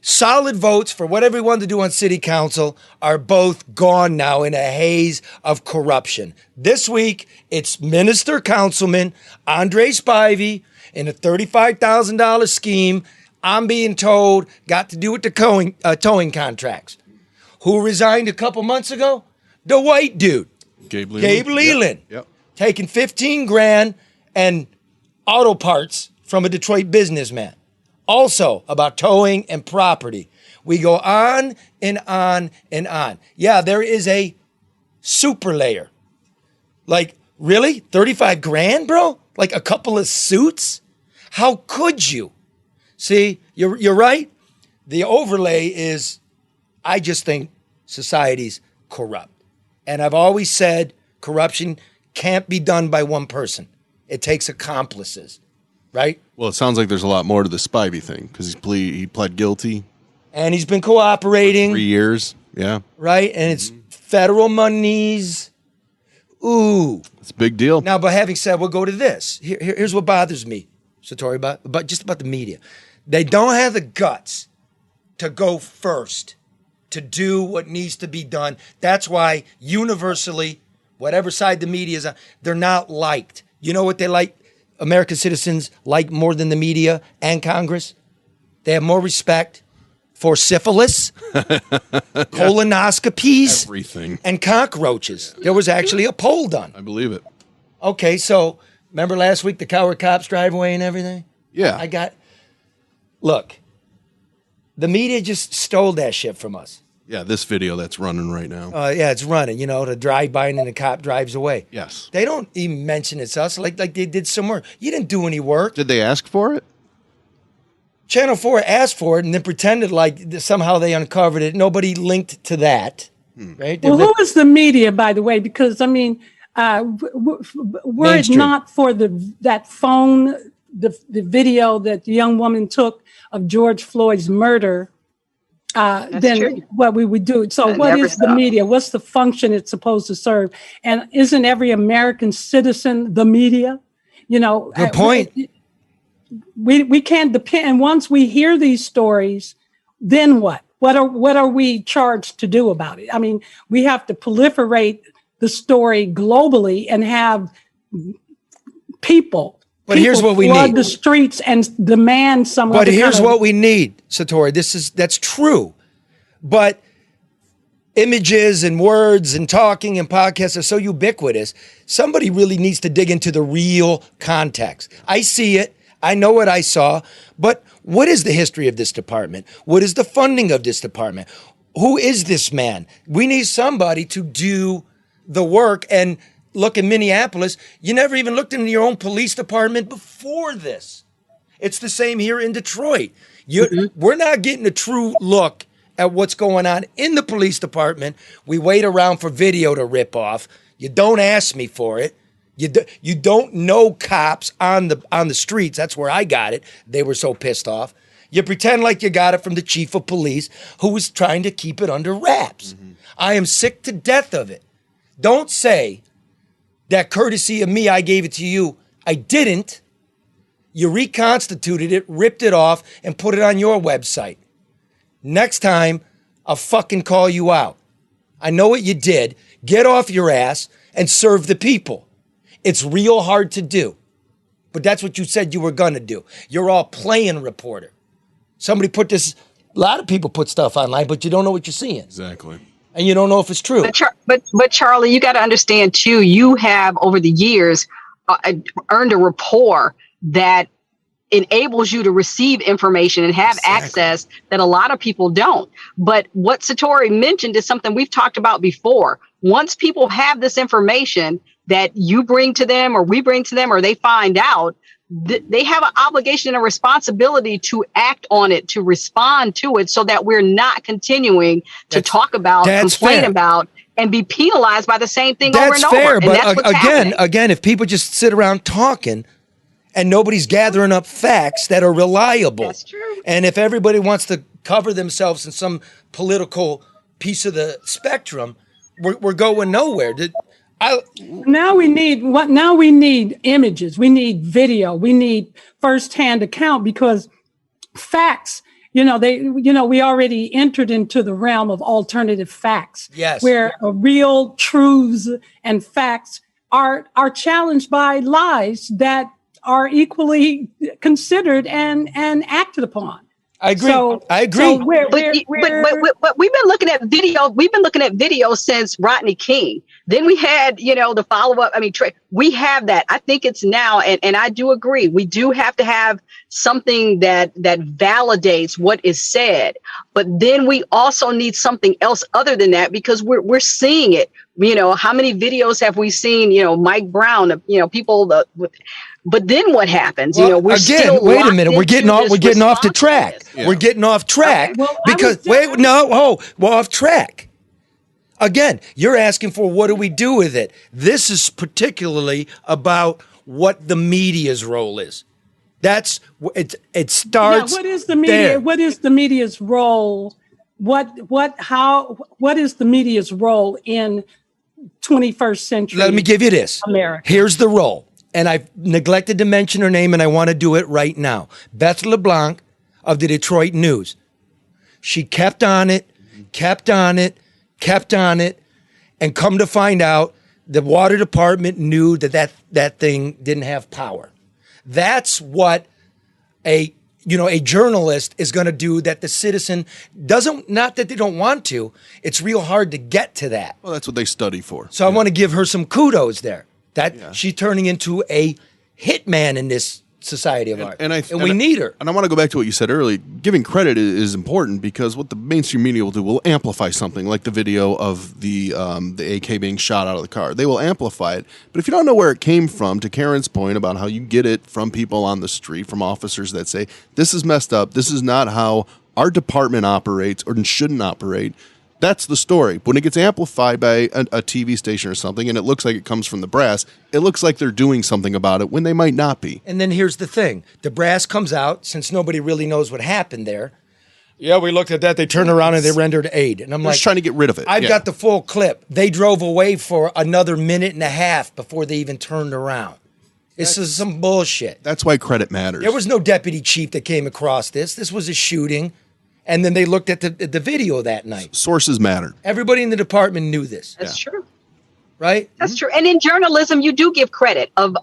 solid votes for whatever he wanted to do on city council are both gone now in a haze of corruption. This week, it's Minister Councilman Andre Spivey in a $35,000 scheme, I'm being told, got to do with the towing contracts. Who resigned a couple months ago? The white dude. Gabe Leland. Yep. Taking $15,000 and auto parts from a Detroit businessman. Also about towing and property. We go on and on and on. Yeah, there is a super layer. Like, really? $35,000, bro? Like a couple of suits? How could you? See, you're right. The overlay is, I just think society's corrupt. And I've always said corruption can't be done by one person. It takes accomplices. Right? Well, it sounds like there's a lot more to the Spivey thing, because he pled guilty. And he's been cooperating. For 3 years, yeah. Right? And it's federal monies. Ooh. It's a big deal. Now, but having said, we'll go to this. Here's what bothers me, Satori, about the media. They don't have the guts to go first, to do what needs to be done. That's why universally, whatever side the media is on, they're not liked. You know what they like? American citizens like more than the media and Congress? They have more respect for syphilis, colonoscopies, everything, and cockroaches. There was actually a poll done. I believe it. Okay, so remember last week the coward cops drive away and everything? Yeah. Look, The media just stole that shit from us. Yeah, this video that's running right now. Yeah, it's running, the drive-by and then the cop drives away. Yes. They don't even mention it's us like they did somewhere. You didn't do any work. Did they ask for it? Channel 4 asked for it and then pretended like somehow they uncovered it. Nobody linked to that. Right? Well, who is the media, by the way? Because, I mean, were it not for that phone, the video that the young woman took of George Floyd's murder, then true. what we would do. So what is the media? What's the function it's supposed to serve? And isn't every American citizen the media? Good point. We can't depend. And once we hear these stories, then what? What are we charged to do about it? I mean, we have to proliferate the story globally and have people. But here's what we flood need. the streets and demand some. But here's what we need, Satori. That's true. But images and words and talking and podcasts are so ubiquitous. Somebody really needs to dig into the real context. I see it. I know what I saw. But what is the history of this department? What is the funding of this department? Who is this man? We need somebody to do the work. And look, in Minneapolis, you never even looked into your own police department before this. It's the same here in Detroit. We're not getting a true look at what's going on in the police department. We wait around for video to rip off. You don't ask me for it. You don't know cops on the streets. That's where I got it. They were so pissed off. You pretend like you got it from the chief of police who was trying to keep it under wraps. I am sick to death of it. Don't say that courtesy of me, I gave it to you. I didn't. You reconstituted it, ripped it off, and put it on your website. Next time, I'll fucking call you out. I know what you did. Get off your ass and serve the people. It's real hard to do. But that's what you said you were going to do. You're all playing reporter. Somebody put this, a lot of people put stuff online, but you don't know what you're seeing. Exactly. And you don't know if it's true. But Charlie, you got to understand too, you have over the years earned a rapport that enables you to receive information and have access that a lot of people don't. But what Satori mentioned is something we've talked about before. Once people have this information that you bring to them or we bring to them or they find out, they have an obligation and a responsibility to act on it, to respond to it so that we're not continuing to talk about, complain about, and be penalized by the same thing over and over. That's fair, And but that's what's again, if people just sit around talking and nobody's gathering up facts that are reliable. That's true. And if everybody wants to cover themselves in some political piece of the spectrum, we're going nowhere. Now we need images, we need video, we need firsthand account because facts, we already entered into the realm of alternative facts. Yes. Where real truths and facts are challenged by lies that are equally considered and acted upon. I agree. I agree. So but we've been looking at video. We've been looking at video since Rodney King. Then we had, the follow up. I mean, we have that. I think it's now, and I do agree. We do have to have something that validates what is said. But then we also need something else other than that because we're seeing it. How many videos have we seen? Mike Brown. People But then what happens? Well, we're still wait a minute. We're getting off the track. Yeah. We're getting off track because off track. Again, you're asking for what do we do with it? This is particularly about what the media's role is. That's it starts. What is the media? There. What is the media's role? What is the media's role in 21st century? Let me give you this. America. Here's the role. And I've neglected to mention her name, and I want to do it right now. Beth LeBlanc of the Detroit News. She kept on it, and come to find out the water department knew that thing didn't have power. That's what a journalist is going to do that the citizen doesn't, not that they don't want to, it's real hard to get to that. Well, that's what they study for. So I want to give her some kudos there. She's turning into a hitman in this society of art. And we need her. And I want to go back to what you said earlier. Giving credit is important because what the mainstream media will do will amplify something like the video of the AK being shot out of the car. They will amplify it. But if you don't know where it came from, to Karen's point about how you get it from people on the street, from officers that say, this is messed up, this is not how our department operates or shouldn't operate, that's the story. When it gets amplified by a TV station or something and it looks like it comes from the brass, it looks like they're doing something about it when they might not be. And then here's the thing. The brass comes out, since nobody really knows what happened there. Yeah, we looked at that. They turned around and they rendered aid. And I'm They're like, just trying to get rid of it. I've got the full clip. They drove away for another minute and a half before they even turned around. This is some bullshit. That's why credit matters. There was no deputy chief that came across this. This was a shooting. And then they looked at the video that night. Sources matter. Everybody in the department knew this. That's true. Right? That's true. And in journalism, you do give credit of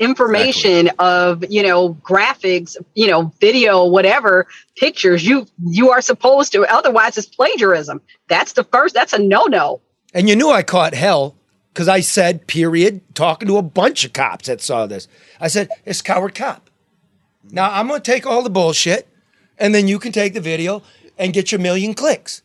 information, of, graphics, video, whatever, pictures. You are supposed to, otherwise it's plagiarism. That's a no-no. And you knew I caught hell because I said, period, talking to a bunch of cops that saw this. I said, it's coward cop. Now I'm going to take all the bullshit. And then you can take the video and get your 1 million clicks.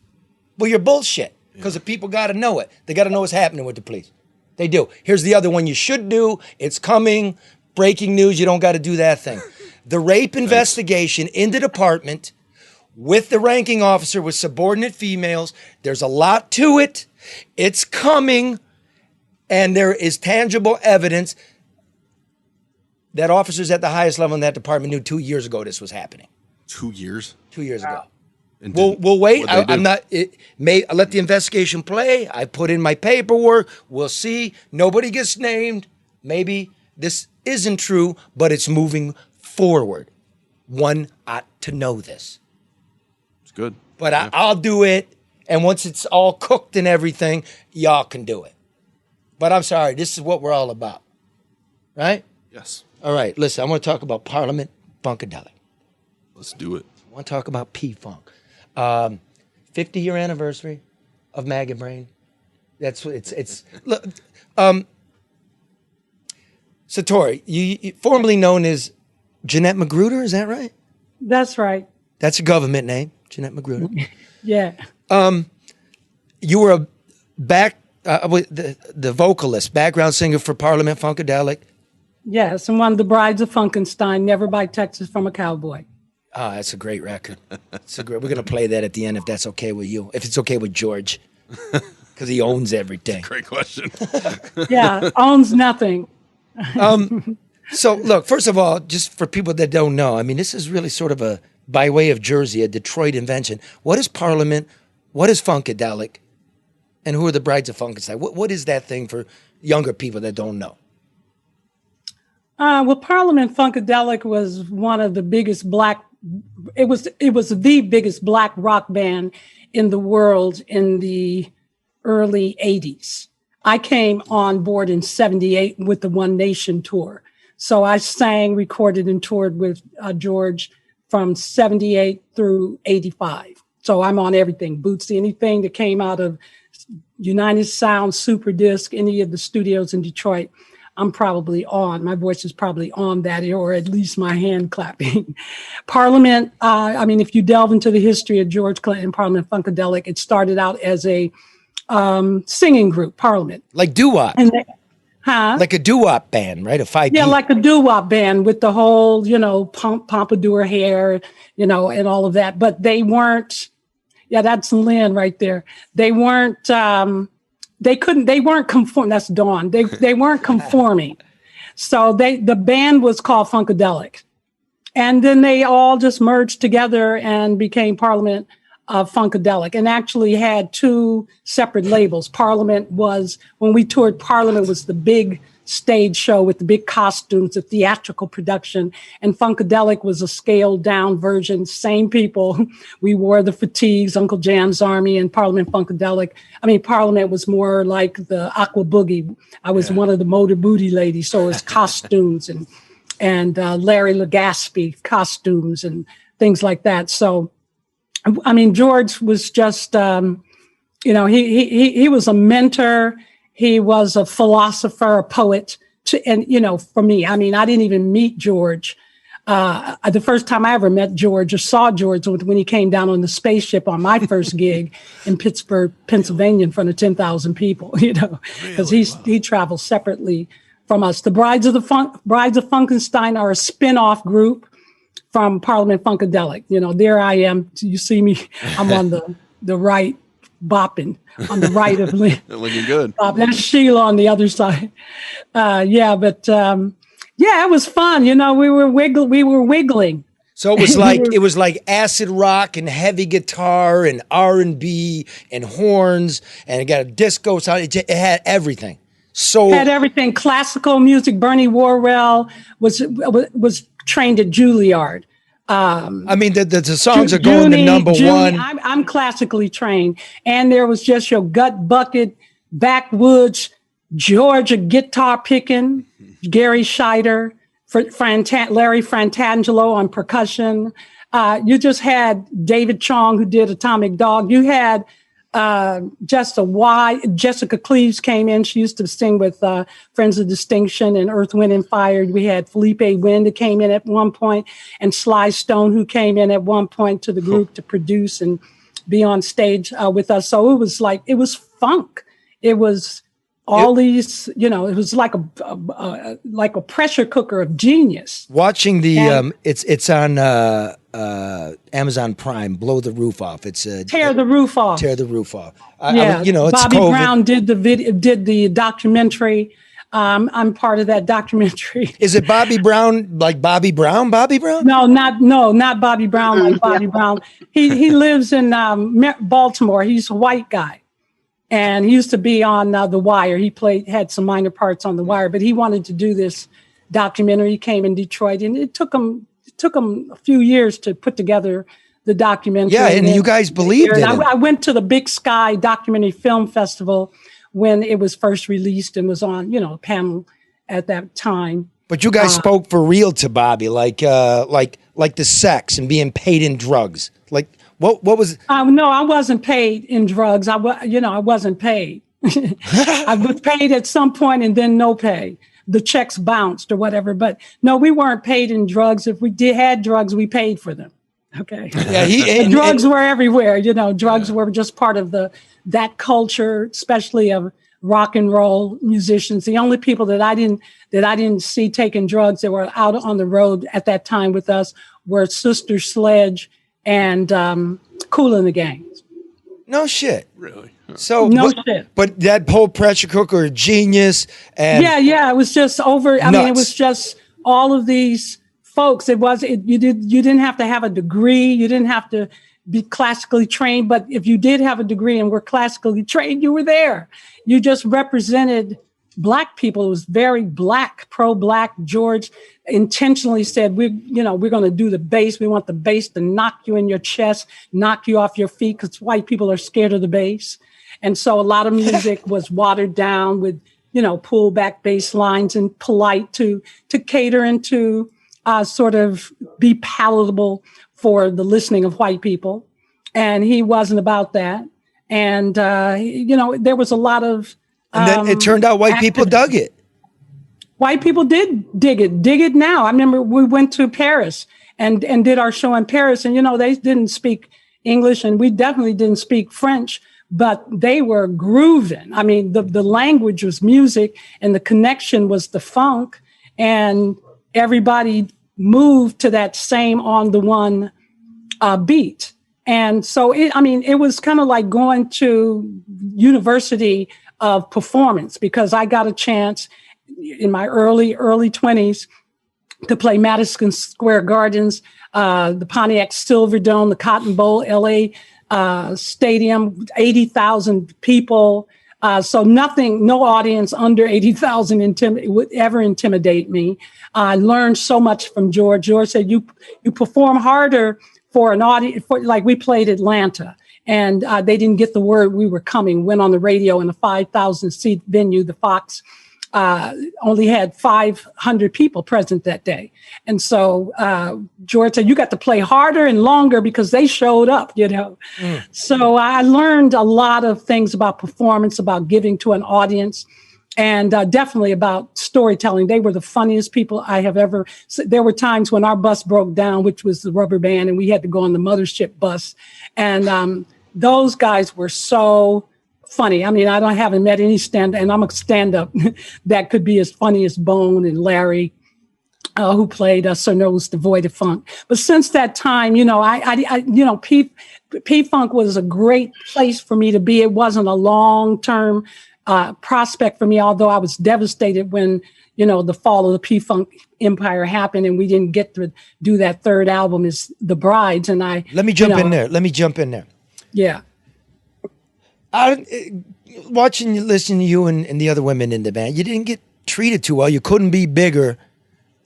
Well, you're bullshit because the people got to know it. They got to know what's happening with the police. They do. Here's the other one you should do. It's coming. Breaking news. You don't got to do that thing. The rape investigation in the department with the ranking officer with subordinate females. There's a lot to it. It's coming. And there is tangible evidence that officers at the highest level in that department knew 2 years ago this was happening. 2 years? 2 years ago. And We'll wait. I'm not. I'll let the investigation play. I put in my paperwork. We'll see. Nobody gets named. Maybe this isn't true, but it's moving forward. One ought to know this. It's good. But I'll do it. And once it's all cooked and everything, y'all can do it. But I'm sorry. This is what we're all about. Right? Yes. All right. Listen, I want to talk about Parliament Funkadelic. Let's do it. I want to talk about P-Funk. 50-year anniversary of Maggot Brain. That's what it's. Look, Satori, you formerly known as Jeanette Magruder, is that right? That's right. That's a government name, Jeanette Magruder. Yeah. You were a the vocalist, background singer for Parliament Funkadelic. Yes, and one of the Brides of Funkenstein, Never Buy Texas from a Cowboy. Oh, that's a great record. We're going to play that at the end if that's okay with you. If it's okay with George. Because he owns everything. Great question. Yeah, owns nothing. So, look, first of all, just for people that don't know, I mean, this is really sort of by way of Jersey, a Detroit invention. What is Parliament? What is Funkadelic? And who are the Brides of Funkenstein? What is that thing for younger people that don't know? Well, Parliament Funkadelic was one of the biggest it was the biggest black rock band in the world in the early 80s. I came on board in 78 with the One Nation tour. So I sang, recorded, and toured with George from 78 through 85. So I'm on everything. Bootsy, anything that came out of United Sound, Super Disc, any of the studios in Detroit, I'm probably on. My voice is probably on that, or at least my hand clapping. Parliament, if you delve into the history of George Clinton, Parliament Funkadelic, it started out as a singing group, Parliament. Like doo-wop. Like a doo-wop band, right? A 5-piece. Yeah, like a doo-wop band with the whole, pompadour hair, and all of that. But they weren't, that's Lynn right there. They weren't, they weren't conforming. That's Dawn. They weren't conforming. So the band was called Funkadelic. And then they all just merged together and became Parliament Funkadelic, and actually had two separate labels. Parliament was, when we toured, Parliament was the big stage show with the big costumes, the theatrical production, and Funkadelic was a scaled down version, same people. We wore the fatigues, Uncle Jan's Army, and Parliament Funkadelic. Parliament was more like the Aqua Boogie. I was one of the Motor Booty ladies, so it was costumes and Larry Legaspi costumes and things like that. So, George was just, he was a mentor. He was a philosopher, a poet and for me, I mean, I didn't even meet George. The first time I ever met George or saw George was when he came down on the spaceship on my first gig in Pittsburgh, Pennsylvania, in front of 10,000 people, because he travels separately from us. The Brides of Funkenstein are a spin-off group from Parliament Funkadelic. There I am. You see me, I'm on the right, bopping on the right of Lynn. Looking good. That's Sheila on the other side. Yeah, it was fun. We were wiggling. So it was like acid rock and heavy guitar and R&B and horns, and it got a disco sound. It had everything. Had everything. Classical music. Bernie Worrell was trained at Juilliard. I mean, the songs are going to number one. I'm classically trained, and there was just your gut bucket, backwoods, Georgia guitar picking, Gary Scheider, Larry Frantangelo on percussion. You just had David Chong, who did Atomic Dog. You had Jessica Cleaves came in. She used to sing with Friends of Distinction and Earth, Wind and Fire. We had Felipe Wind, who came in at one point, and Sly Stone, who came in at one point to the group to produce and be on stage with us. So it was funk. It was all these, it was like a pressure cooker of genius. Watching the it's on Amazon Prime. Blow the Roof Off. It's Tear the Roof Off. Tear the Roof Off. It's Bobby COVID. Brown did the documentary. I'm part of that documentary. Is it Bobby Brown like Bobby Brown? Bobby Brown? No, not Bobby Brown like Bobby Brown. He lives in Baltimore. He's a white guy. And he used to be on The Wire. He had some minor parts on The Wire, but he wanted to do this documentary. He came in Detroit, and it took him a few years to put together the documentary. Yeah, and you guys believed it. I went to the Big Sky Documentary Film Festival when it was first released and was on, a panel at that time. But you guys spoke for real to Bobby, like the sex and being paid in drugs, like. What was? No, I wasn't paid in drugs. I wasn't paid. I was paid at some point and then no pay. The checks bounced or whatever. But no, we weren't paid in drugs. If we had drugs, we paid for them. Okay. Yeah, drugs were everywhere. Drugs were just part of that culture, especially of rock and roll musicians. The only people that I didn't see taking drugs that were out on the road at that time with us were Sister Sledge and Kool and the Gang. No shit. Really? Huh. So shit. But that whole pressure cooker, genius, and yeah, it was just over. I mean, it was just all of these folks. You didn't have to have a degree. You didn't have to be classically trained. But if you did have a degree and were classically trained, you were there. You just represented Black people. It was very Black, pro-Black. George intentionally said, we're going to do the bass. We want the bass to knock you in your chest, knock you off your feet, because white people are scared of the bass. And so a lot of music was watered down with, pull back bass lines and polite to cater and to sort of be palatable for the listening of white people. And he wasn't about that. And, there was a lot of, and then it turned out white people dug it. White people did dig it now. I remember we went to Paris and did our show in Paris, and, they didn't speak English and we definitely didn't speak French, but they were grooving. I mean, the language was music and the connection was the funk, and everybody moved to that same on the one beat. And so it was kind of like going to University of Performance, because I got a chance in my early 20s to play Madison Square Gardens, the Pontiac Silverdome, the Cotton Bowl, LA Stadium, 80,000 people. So no audience under 80,000 would ever intimidate me. I learned so much from George. George said, you perform harder for an audience, like we played Atlanta. And they didn't get the word we were coming, went on the radio in a 5,000 seat venue. The Fox only had 500 people present that day. And so George said, you got to play harder and longer because they showed up, So I learned a lot of things about performance, about giving to an audience. and definitely about storytelling. They were the funniest people I have ever. There were times when our bus broke down, which was the rubber band, and we had to go on the mothership bus. And those guys were so funny. I mean, haven't met any stand-up, and I'm a stand-up that could be as funny as Bone and Larry, who played Sir Nose devoid of funk. But since that time, P-Funk was a great place for me to be. It wasn't a long-term prospect for me, although I was devastated when, the fall of the P-Funk empire happened and we didn't get to do that third album, is The Brides. And Let me jump in there. Yeah. Listening to you and the other women in the band, you didn't get treated too well. You couldn't be bigger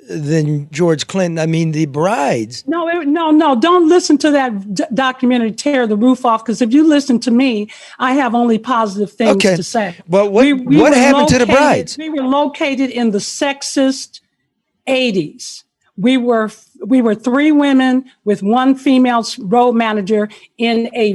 than George Clinton. I mean, The Brides. No, don't listen to that documentary, Tear the Roof Off, because if you listen to me, I have only positive things to say. But what happened to The Brides? We were located in the sexist 80s. We were 3 women with 1 female road manager in a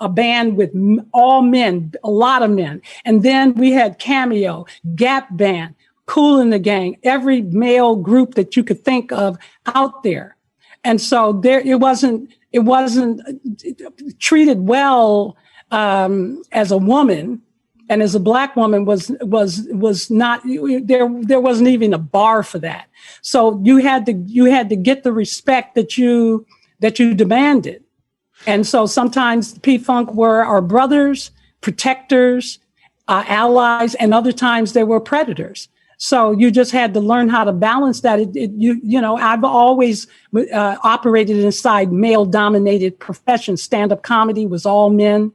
band with all men, a lot of men. And then we had Cameo, Gap Band, Kool and the Gang, every male group that you could think of out there. And so it wasn't treated well as a woman, and as a Black woman was not there. There wasn't even a bar for that. So you had to get the respect that you demanded. And so sometimes P-Funk were our brothers, protectors, allies, and other times they were predators. So you just had to learn how to balance that. I've always operated inside male-dominated professions. Stand-up comedy was all men,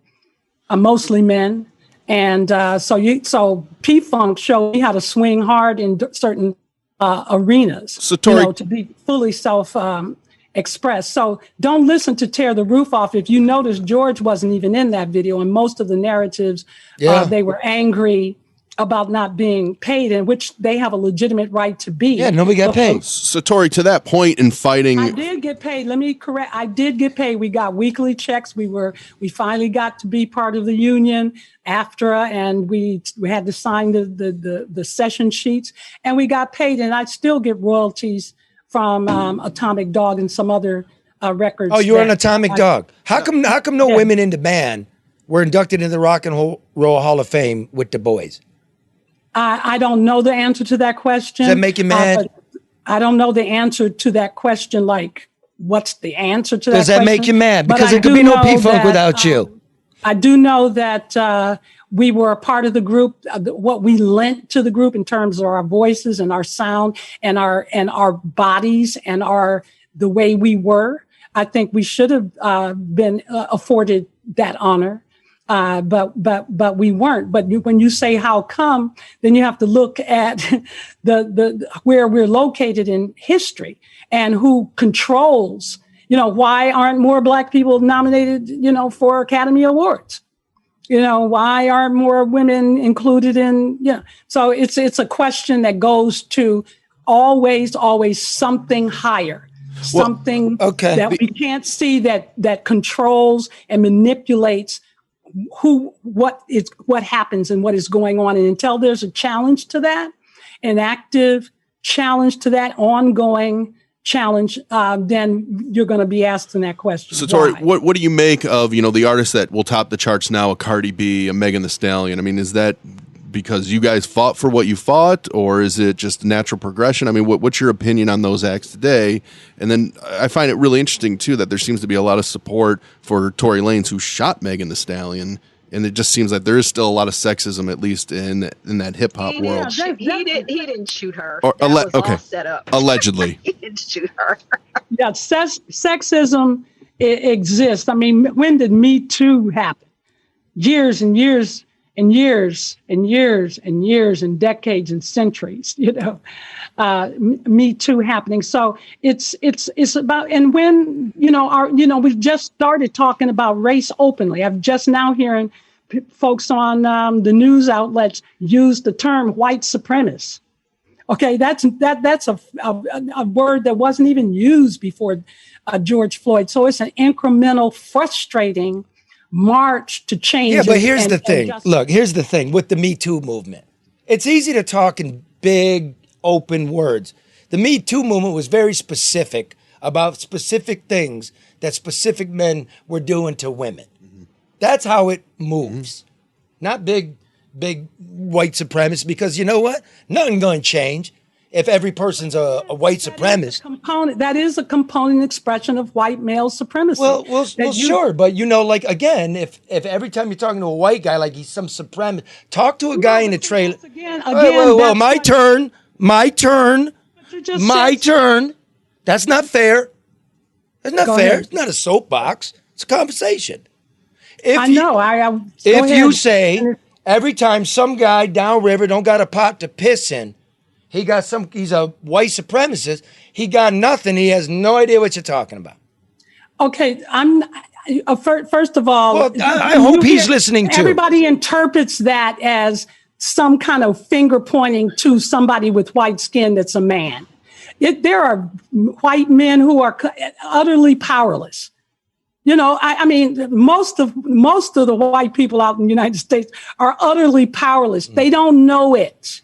mostly men, and so P-Funk showed me how to swing hard in certain arenas. So Tori, to be fully self-expressed. So don't listen to Tear the Roof Off. If you notice, George wasn't even in that video, and most of the narratives, they were angry about not being paid, in which they have a legitimate right to be. Yeah, nobody got paid. So Tori, to that point in fighting, I did get paid. Let me correct. I did get paid. We got weekly checks. We finally got to be part of the union, AFTRA, and we had to sign the session sheets, and we got paid. And I still get royalties from Atomic Dog and some other records. Oh, you're an Atomic Dog. How come no women in the band were inducted into the Rock and Roll Hall of Fame with the boys? I don't know the answer to that question. Does that make you mad? I don't know the answer to that question. Like, what's the answer to that question? Does that make you mad? Because there could be no P-Funk without you. I do know that we were a part of the group. What we lent to the group in terms of our voices and our sound and our bodies and the way we were. I think we should have been afforded that honor. But we weren't. But when you say how come, then you have to look at the where we're located in history and who controls. Why aren't more Black people nominated? For Academy Awards. Why aren't more women included in? So it's a question that goes to always something higher. Something that we can't see that controls and manipulates what happens and what is going on. And until there's a challenge to that, an active challenge to that, ongoing challenge, then you're going to be asking that question. So Tori, what do you make of, the artists that will top the charts now, a Cardi B, a Megan Thee Stallion? I mean, is that because you guys fought for what you fought, or is it just natural progression? I mean, what's your opinion on those acts today? And then I find it really interesting, too, that there seems to be a lot of support for Tory Lanez, who shot Megan Thee Stallion. And it just seems like there is still a lot of sexism, at least in that hip hop world. He didn't shoot her. Or, that was all set up. Allegedly. He didn't shoot her. Yeah, sexism exists. I mean, when did Me Too happen? Years and years and years and years and years and decades and centuries, Me Too happening. So it's about, and when, we've just started talking about race openly. I'm just now hearing folks on the news outlets use the term white supremacist. Okay, that's a word that wasn't even used before George Floyd. So it's an incremental, frustrating march to change. Yeah, but here's the thing. Look, here's the thing with the Me Too movement. It's easy to talk in big, open words. The Me Too movement was very specific about specific things that specific men were doing to women. That's how it moves. Not big white supremacists, because you know what? Nothing going to change if every person's a white supremacist. That is a component expression of white male supremacy. Well, sure, but like, again, if every time you're talking to a white guy like he's some supremacist, talk to a guy in a trailer. Well, my turn. That's not fair. That's not fair. It's not a soapbox. It's a conversation. If you say every time some guy downriver don't got a pot to piss in, he's a white supremacist, he got nothing, he has no idea what you're talking about. Okay, first of all, well, I hope he's listening too. Everybody interprets that as some kind of finger pointing to somebody with white skin that's a man. There are white men who are utterly powerless. I mean, most of the white people out in the United States are utterly powerless. They don't know it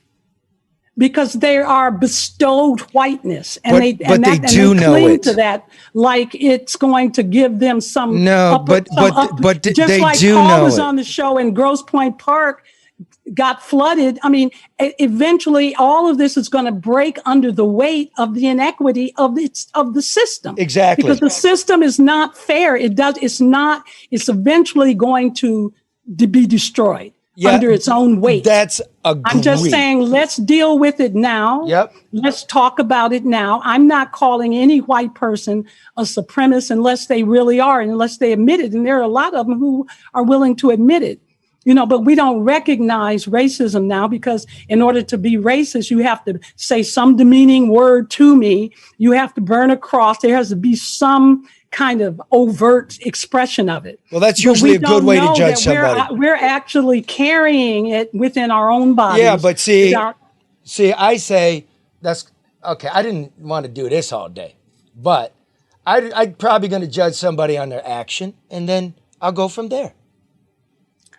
because they are bestowed whiteness, and they cling to that like it's going to give them some. No, but just they like do Paul know was it. on the show in Grosse Pointe Park. Got flooded. I mean, eventually all of this is going to break under the weight of the inequity of the system. Exactly. Because the system is not fair. It's eventually going to be destroyed under its own weight. That's agreed. I'm just saying, let's deal with it now. Yep. Let's talk about it now. I'm not calling any white person a supremacist unless they really are, and unless they admit it. And there are a lot of them who are willing to admit it. But we don't recognize racism now, because in order to be racist, you have to say some demeaning word to me. You have to burn a cross. There has to be some kind of overt expression of it. Well, that's usually a good way to judge somebody. We're actually carrying it within our own bodies. Yeah, but see, I say that's okay. I didn't want to do this all day, but I'm probably going to judge somebody on their action, and then I'll go from there.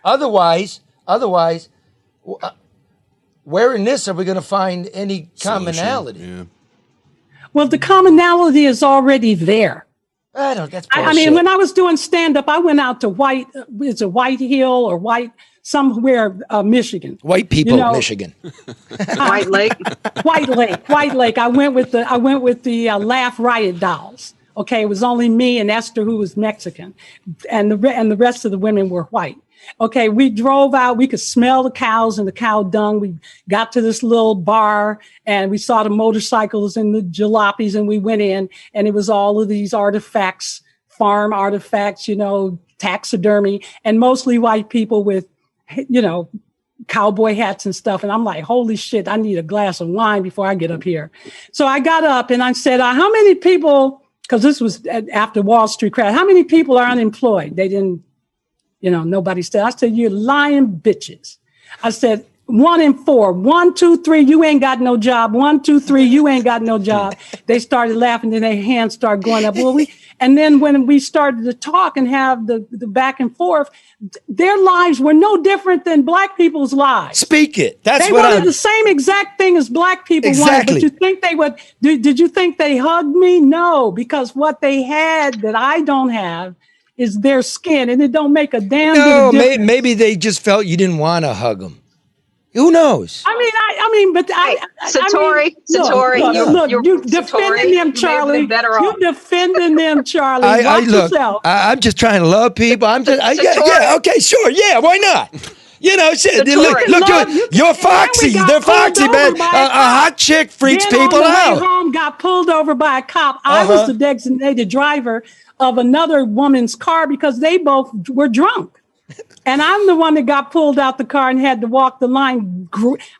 Otherwise, where in this are we going to find any commonality? Yeah. Well, the commonality is already there. That's bullshit. I mean, when I was doing stand-up, I went out to White Hill or somewhere, Michigan. White people, Michigan. White Lake. White Lake. I went with the Laugh Riot dolls. Okay, it was only me and Esther, who was Mexican, and the rest of the women were white. Okay, we drove out. We could smell the cows and the cow dung. We got to this little bar and we saw the motorcycles and the jalopies, and we went in, and it was all of these artifacts, farm artifacts, taxidermy, and mostly white people with, cowboy hats and stuff. And I'm like, holy shit, I need a glass of wine before I get up here. So I got up and I said, how many people, because this was after Wall Street crash, how many people are unemployed? They didn't. Nobody said. I said, you're lying bitches. I said, 1 in 4, 1, 2, 3, you ain't got no job. 1, 2, 3, you ain't got no job. They started laughing, then their hands started going up. And then when we started to talk and have the back and forth, their lives were no different than black people's lives. Speak it. They wanted the same exact thing as black people wanted. But you think they would? Did you think they hugged me? No, because what they had that I don't have is their skin, and it don't make a damn bit of difference. Maybe they just felt you didn't want to hug them. Who knows? Satori, look, you defending them, Charlie. You defending them, Charlie. Watch yourself. I'm just trying to love people. Okay, sure, yeah, why not? Shit. Look, you're foxy. They're foxy, man. A hot chick freaks people out. On the way home, got pulled over by a cop. I was the designated driver of another woman's car because they both were drunk. And I'm the one that got pulled out the car and had to walk the line.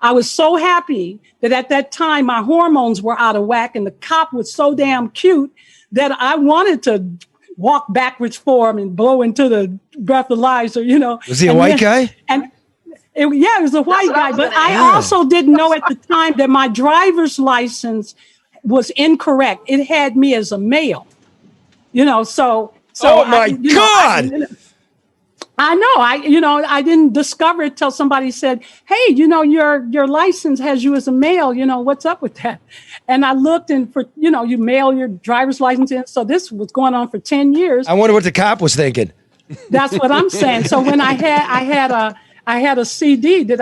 I was so happy that at that time my hormones were out of whack, and the cop was so damn cute that I wanted to walk backwards for him and blow into the breathalyzer, Was he a white guy? It was a white guy. But I also didn't know at the time that my driver's license was incorrect. It had me as a male. So oh my God! I know. I didn't discover it till somebody said, "Hey, your license has you as a male. What's up with that?" And I looked, and you mail your driver's license in. So this was going on for 10 years. I wonder what the cop was thinking. That's what I'm saying. So when I had a CD that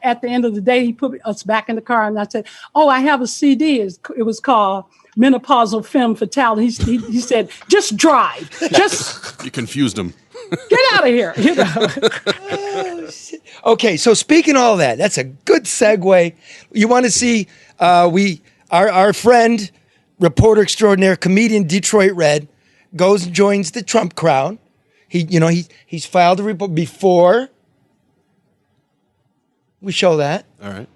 at the end of the day, he put us back in the car, and I said, "Oh, I have a CD. It was called Menopausal Femme Fatale." He said, "Just drive. Just." You confused him. Get out of here. Oh, shit. Okay, so speaking of all that, that's a good segue. You want to see our friend, reporter extraordinaire, comedian Detroit Red, goes and joins the Trump crowd. He's filed a report before we show that. All right.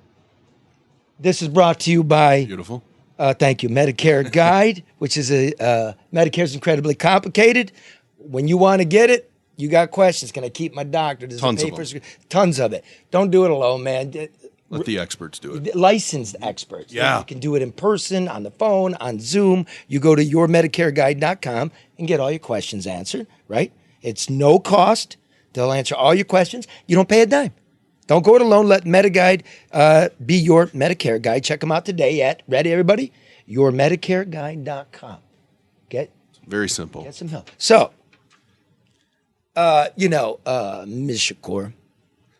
This is brought to you by Beautiful. Thank you, Medicare Guide, which is Medicare is incredibly complicated. When you want to get it, you got questions. Can I keep my doctor? There's tons of it. Don't do it alone, man. Let the experts do it. Licensed experts. Yeah. You can do it in person, on the phone, on Zoom. You go to yourmedicareguide.com and get all your questions answered, right? It's no cost. They'll answer all your questions. You don't pay a dime. Don't go it alone. Let MediGuide be your Medicare guide. Check them out today at, ready everybody? Yourmedicareguide.com. Very simple. Get some help. So, Ms. Shakur.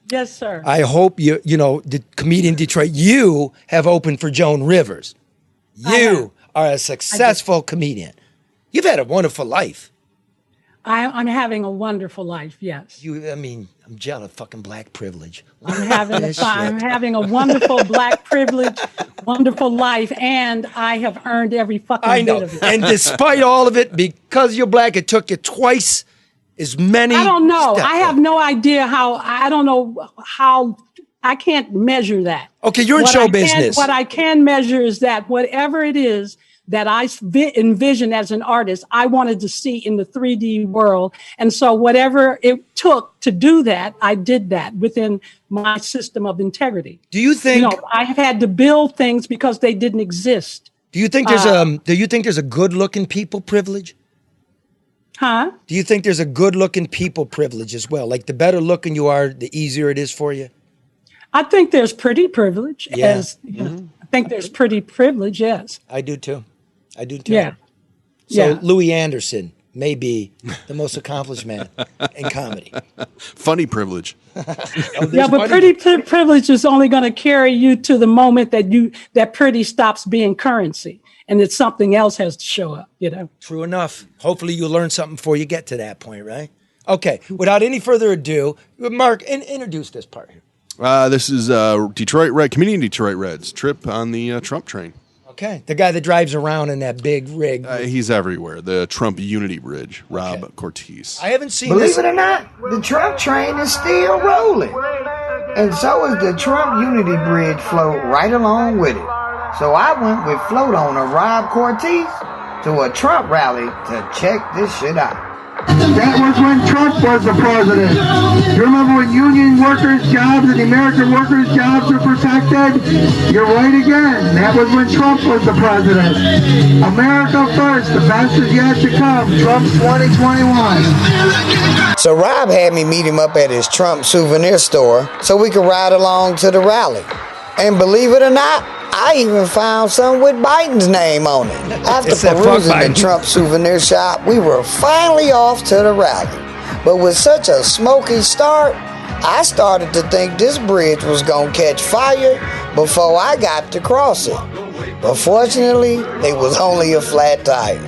Yes, sir. I hope the comedian Detroit, you have opened for Joan Rivers. You are a successful comedian. You've had a wonderful life. I'm having a wonderful life, yes. I'm jealous of fucking black privilege. I'm having a wonderful black privilege, wonderful life, and I have earned every fucking bit of it. And despite all of it, because you're black, it took you twice as many. I don't know. I have no idea how. I don't know how. I can't measure that. Okay, you're in show business. What I can measure is that whatever it is that I envisioned as an artist, I wanted to see in the 3D world. And so whatever it took to do that, I did that within my system of integrity. Do you think I have had to build things because they didn't exist? Do you think there's a good looking people privilege? Huh? Do you think there's a good looking people privilege as well? Like the better looking you are, the easier it is for you? I think there's pretty privilege. Yeah. I think there's pretty privilege, yes. I do too. Yeah. So Louis Anderson may be the most accomplished man in comedy. Funny privilege. But pretty privilege is only going to carry you to the moment that pretty stops being currency and that something else has to show up, True enough. Hopefully you'll learn something before you get to that point, right? Okay. Without any further ado, Mark, introduce this part here. This is comedian Detroit Red's trip on the Trump train. Okay. The guy that drives around in that big rig. He's everywhere. The Trump Unity Bridge, Rob Cortese. I haven't seen Believe it or not, the Trump train is still rolling. And so is the Trump Unity Bridge float right along with it. So I went with float owner Rob Cortese to a Trump rally to check this shit out. That was when Trump was the president. You remember when union workers' jobs and the American workers' jobs were protected? You're right again. That was when Trump was the president. America first. The best is yet to come. Trump 2021. So Rob had me meet him up at his Trump souvenir store so we could ride along to the rally. And believe it or not, I even found some with Biden's name on it. After perusing the Trump souvenir shop, we were finally off to the rally. But with such a smoky start, I started to think this bridge was going to catch fire before I got to cross it. But fortunately, it was only a flat tire.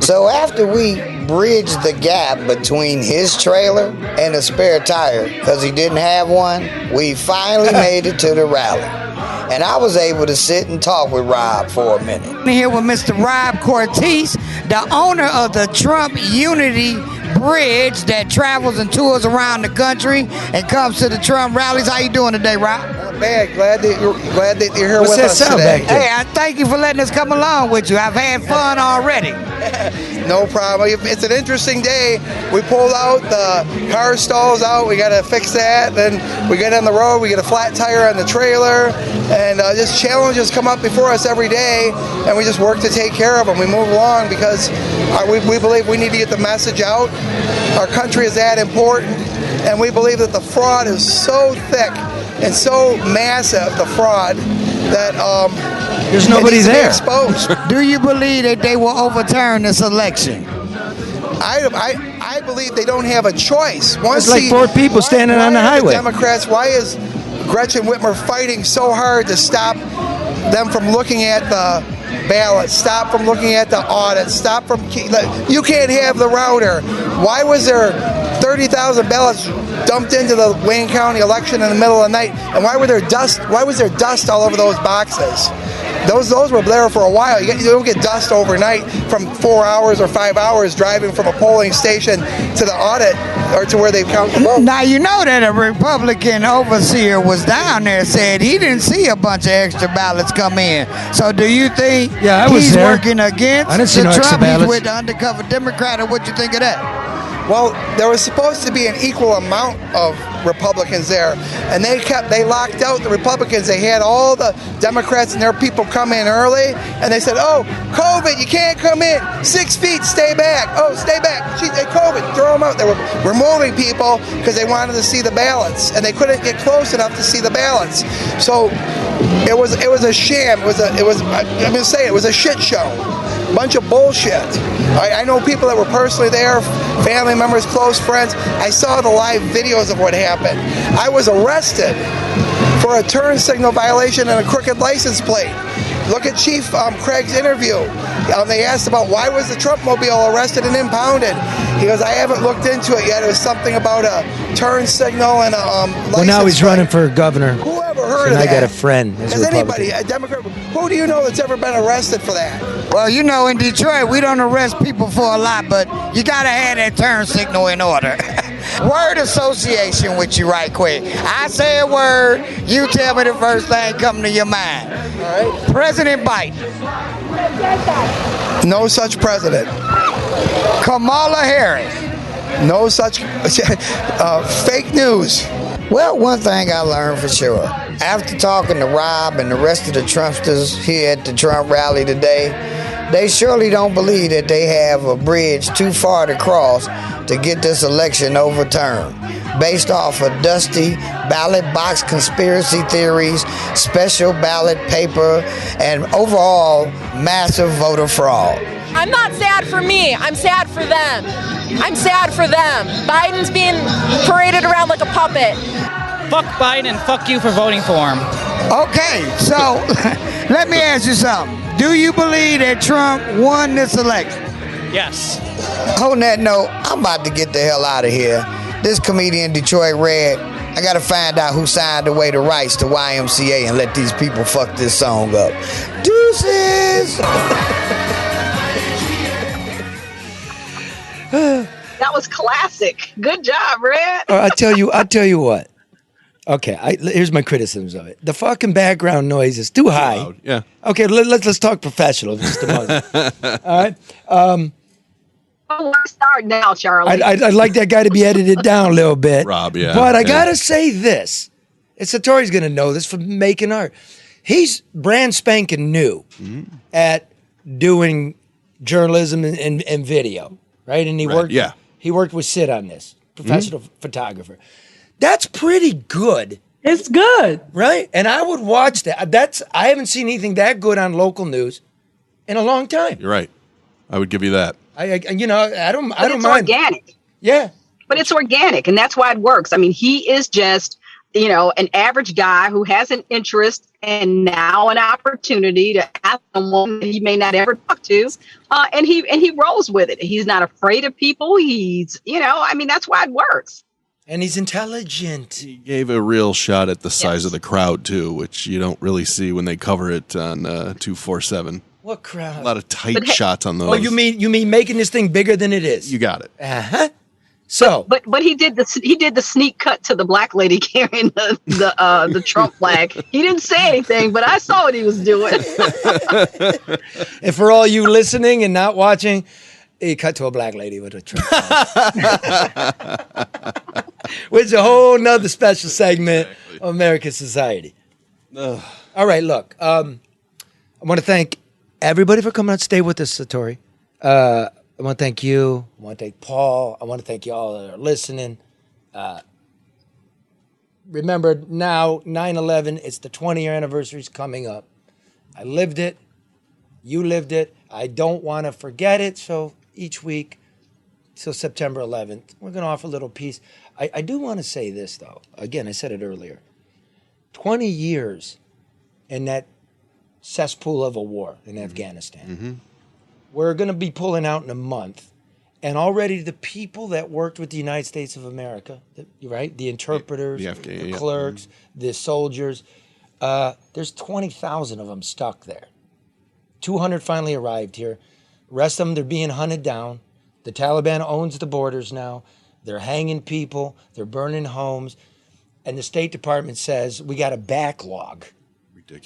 So after we bridged the gap between his trailer and a spare tire, because he didn't have one, we finally made it to the rally. And I was able to sit and talk with Rob for a minute. I'm here with Mr. Rob Cortese, the owner of the Trump Unity Bridge that travels and tours around the country and comes to the Trump rallies. How you doing today, Rob? Not bad. Glad that you're here What's with that us sound today. back there? Hey, I thank you for letting us come along with you. I've had fun already. No problem. It's an interesting day. We pulled out the car stalls out. We got to fix that. Then we get on the road. We get a flat tire on the trailer, and just challenges come up before us every day, and we just work to take care of them. We move along because we believe we need to get the message out. Our country is that important, and we believe that the fraud is so thick and so massive, the fraud, that there's nobody there. Exposed. Do you believe that they will overturn this election? I believe they don't have a choice. There's like 4 people standing on the highway. Democrats, why is Gretchen Whitmer fighting so hard to stop them from looking at the ballots, stop from looking at the audit, stop from... You can't have the router. Why was there 30,000 ballots dumped into the Wayne County election in the middle of the night? And why was there dust all over those boxes? Those were there for a while. You don't get dust overnight from 4 hours or 5 hours driving from a polling station to the audit or to where they count the vote. Now, you know that a Republican overseer was down there, said he didn't see a bunch of extra ballots come in. So do you think he's working against the Trump? He's with the undercover Democrat, or what you think of that? Well, there was supposed to be an equal amount of Republicans there, and they locked out the Republicans. They had all the Democrats and their people come in early, and they said, "Oh, COVID, you can't come in. 6 feet, stay back. Oh, stay back. COVID, throw them out." They were removing people because they wanted to see the ballots, and they couldn't get close enough to see the ballots. So it was a sham. I'm gonna say it was a shit show. Bunch of bullshit. I know people that were personally there, family members, close friends. I saw the live videos of what happened. I was arrested for a turn signal violation and a crooked license plate. Look at Chief Craig's interview. They asked about why was the Trump mobile arrested and impounded. He goes, I haven't looked into it yet. It was something about a turn signal and a license Well, now he's plate. running for governor. Who ever heard of I that? got a friend. Has anybody, a Democrat, who do you know that's ever been arrested for that? Well, you know, in Detroit, we don't arrest people for a lot, but you got to have that turn signal in order. Word association with you right quick. I say a word, you tell me the first thing coming to your mind. All right. President Biden. No such president. Kamala Harris. No such fake news. Well, one thing I learned for sure, after talking to Rob and the rest of the Trumpsters here at the Trump rally today, they surely don't believe that they have a bridge too far to cross to get this election overturned, based off of dusty ballot box conspiracy theories, special ballot paper, and overall massive voter fraud. I'm not sad for me. I'm sad for them. I'm sad for them. Biden's being paraded around like a puppet. Fuck Biden, fuck you for voting for him. Okay, so let me ask you something. Do you believe that Trump won this election? Yes. On that note, I'm about to get the hell out of here. This comedian Detroit Red, I gotta find out who signed away the rights to YMCA and let these people fuck this song up. Deuces! That was classic. Good job, Red. I tell you what. Okay, here's my criticisms of it. The fucking background noise is too high. Loud, yeah. Okay, let's talk professional just a moment. All right. Let's start now, Charlie. I'd like that guy to be edited down a little bit. Rob, yeah. But I gotta say this. Satori's gonna know this from making art. He's brand spanking new at doing journalism and video, right? And he worked with Sid on this, professional photographer. That's pretty good. It's good. Right? And I would watch that. I haven't seen anything that good on local news in a long time. You're right. I would give you that. I don't mind. It's organic. Yeah. But it's organic, and that's why it works. I mean, he is just, an average guy who has an interest and now an opportunity to ask someone that he may not ever talk to. And he rolls with it. He's not afraid of people. He's, that's why it works. And he's intelligent. He gave a real shot at the size of the crowd, too, which you don't really see when they cover it on 247. What crowd? A lot of tight shots on those. Oh, you mean making this thing bigger than it is? You got it. Uh-huh. So, but he did the sneak cut to the black lady carrying the Trump flag. He didn't say anything, but I saw what he was doing. And for all you listening and not watching, he cut to a black lady with a Trump flag. Which is a whole nother special segment of American society. All right, look. I want to thank everybody for coming out to stay with us, Satori. I want to thank you. I want to thank Paul. I want to thank you all that are listening. Remember now, 9/11, it's the 20-year anniversary is coming up. I lived it. You lived it. I don't want to forget it. So each week till September 11th, we're going to offer a little piece. I do want to say this, though. Again, I said it earlier. 20 years in that cesspool of a war in Afghanistan. Mm-hmm. We're going to be pulling out in a month. And already the people that worked with the United States of America, right? The interpreters, the clerks, the soldiers, there's 20,000 of them stuck there. 200 finally arrived here. The rest of them, they're being hunted down. The Taliban owns the borders now. They're hanging people. They're burning homes. And the State Department says we got a backlog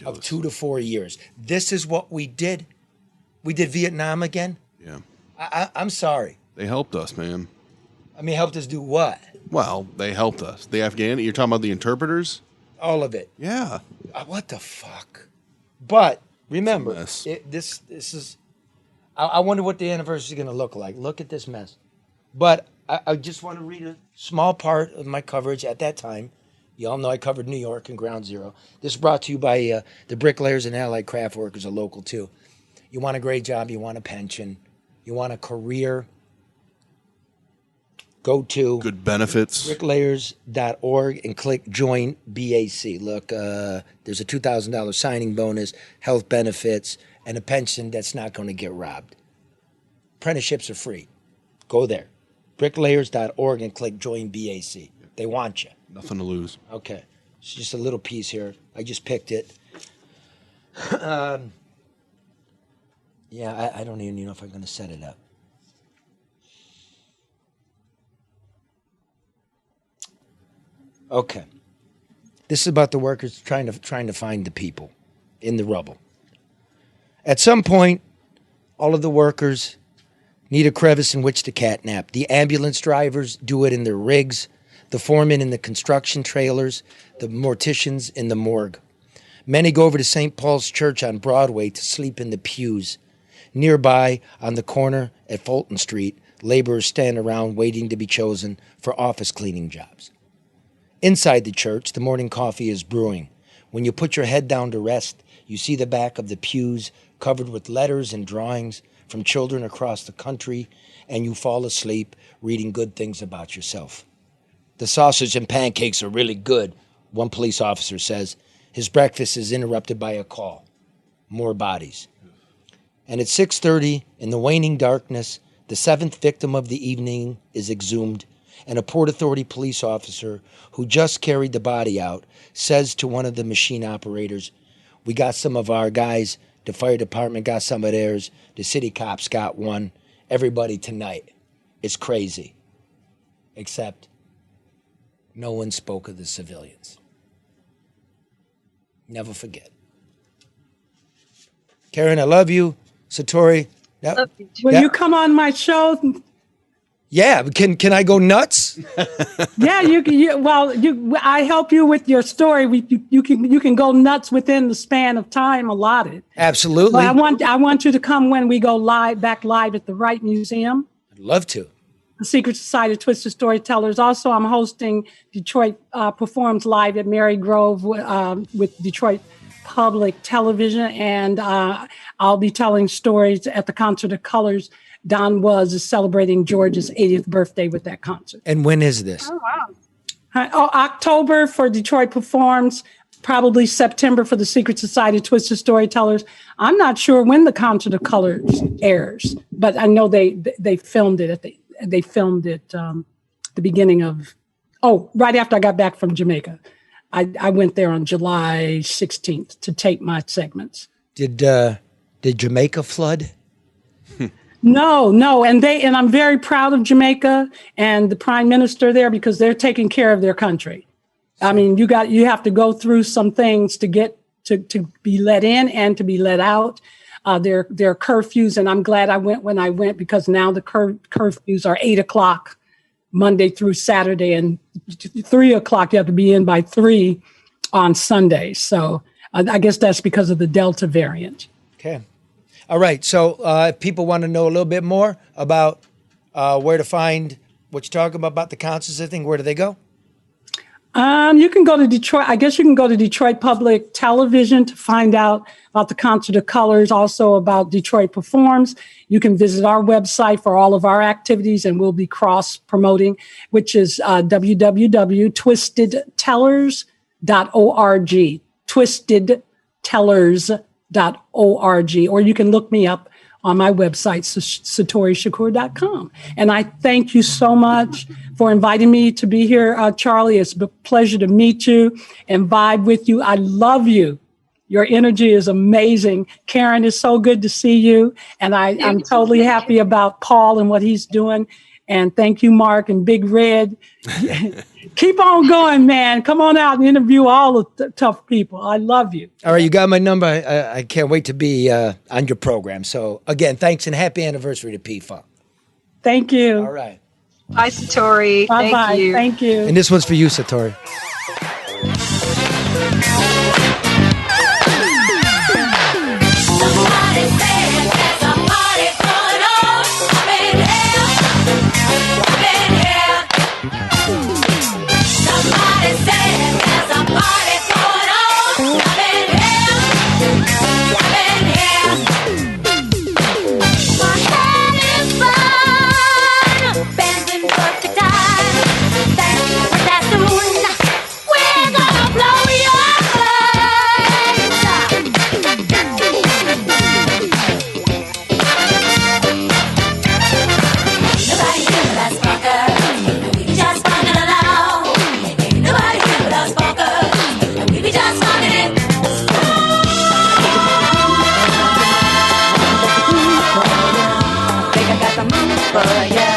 of 2 to 4 years. This is what we did. We did Vietnam again. Yeah. I'm sorry. They helped us, man. I mean, helped us do what? Well, they helped us. The Afghan, you're talking about the interpreters? All of it. Yeah. What the fuck? But remember, this is. I wonder what the anniversary is going to look like. Look at this mess. But I just want to read a small part of my coverage at that time. You all know I covered New York and Ground Zero. This is brought to you by the bricklayers and allied craft workers, a local too. You want a great job, you want a pension, you want a career, go to good benefits, bricklayers.org and click join BAC. Look, there's a $2,000 signing bonus, health benefits, and a pension that's not going to get robbed. Apprenticeships are free. Go there. Bricklayers.org and click join BAC. They want you. Nothing to lose. Okay. It's just a little piece here. I just picked it. Yeah, I don't even know if I'm going to set it up. Okay. This is about the workers trying to find the people in the rubble. At some point, all of the workers need a crevice in which to catnap. The ambulance drivers do it in their rigs, the foremen in the construction trailers, the morticians in the morgue. Many go over to St. Paul's Church on Broadway to sleep in the pews. Nearby, on the corner at Fulton Street, laborers stand around waiting to be chosen for office cleaning jobs. Inside the church, the morning coffee is brewing. When you put your head down to rest, you see the back of the pews covered with letters and drawings from children across the country, and you fall asleep reading good things about yourself. The sausage and pancakes are really good, one police officer says. His breakfast is interrupted by a call. More bodies. And at 6:30, in the waning darkness, the 7th victim of the evening is exhumed, and a Port Authority police officer who just carried the body out says to one of the machine operators, "We got some of our guys, the fire department got some of theirs, the city cops got one, everybody tonight. It's crazy." Except no one spoke of the civilians. Never forget. Karen, I love you. Satori. Will you come on my show? Yeah, can I go nuts? Yeah, I help you with your story. You can go nuts within the span of time allotted. Absolutely. But I want you to come when we go back live at the Wright Museum. I'd love to. The Secret Society of Twisted Storytellers. Also, I'm hosting Detroit Performs Live at Mary Grove with Detroit Public Television, and I'll be telling stories at the Concert of Colors. Don is celebrating George's 80th birthday with that concert. And when is this? Oh, wow. October for Detroit Performs, probably September for the Secret Society of Twisted Storytellers. I'm not sure when the Concert of Colors airs, but I know they filmed it the beginning of, right after I got back from Jamaica. I went there on July 16th to tape my segments. Did Jamaica flood? No, and I'm very proud of Jamaica and the Prime Minister there because they're taking care of their country. I mean, you have to go through some things to get to be let in and to be let out. There are curfews, and I'm glad I went when I went because now the curfews are 8:00 Monday through Saturday, and 3:00 you have to be in by 3 on Sunday. So I guess that's because of the Delta variant. Okay. All right. So if people want to know a little bit more about where to find what you're talking about the councils, I think, where do they go? You can go to Detroit. I guess you can go to Detroit Public Television to find out about the Concert of Colors, also about Detroit Performs. You can visit our website for all of our activities, and we'll be cross-promoting, which is www.twistedtellers.org, twistedtellers.org, or you can look me up on my website, SatoriShakur.com. And I thank you so much for inviting me to be here, Charlie. It's a pleasure to meet you and vibe with you. I love you. Your energy is amazing. Karen, it's so good to see you. And I'm totally happy about Paul and what he's doing. And thank you, Mark and Big Red. Keep on going, man. Come on out and interview all the tough people. I love you. All right, you got my number. I can't wait to be on your program. So, again, thanks and happy anniversary to P-Funk. Thank you. All right. Bye, Satori. Bye-bye. Thank you. Thank you. And this one's for you, Satori. Yeah.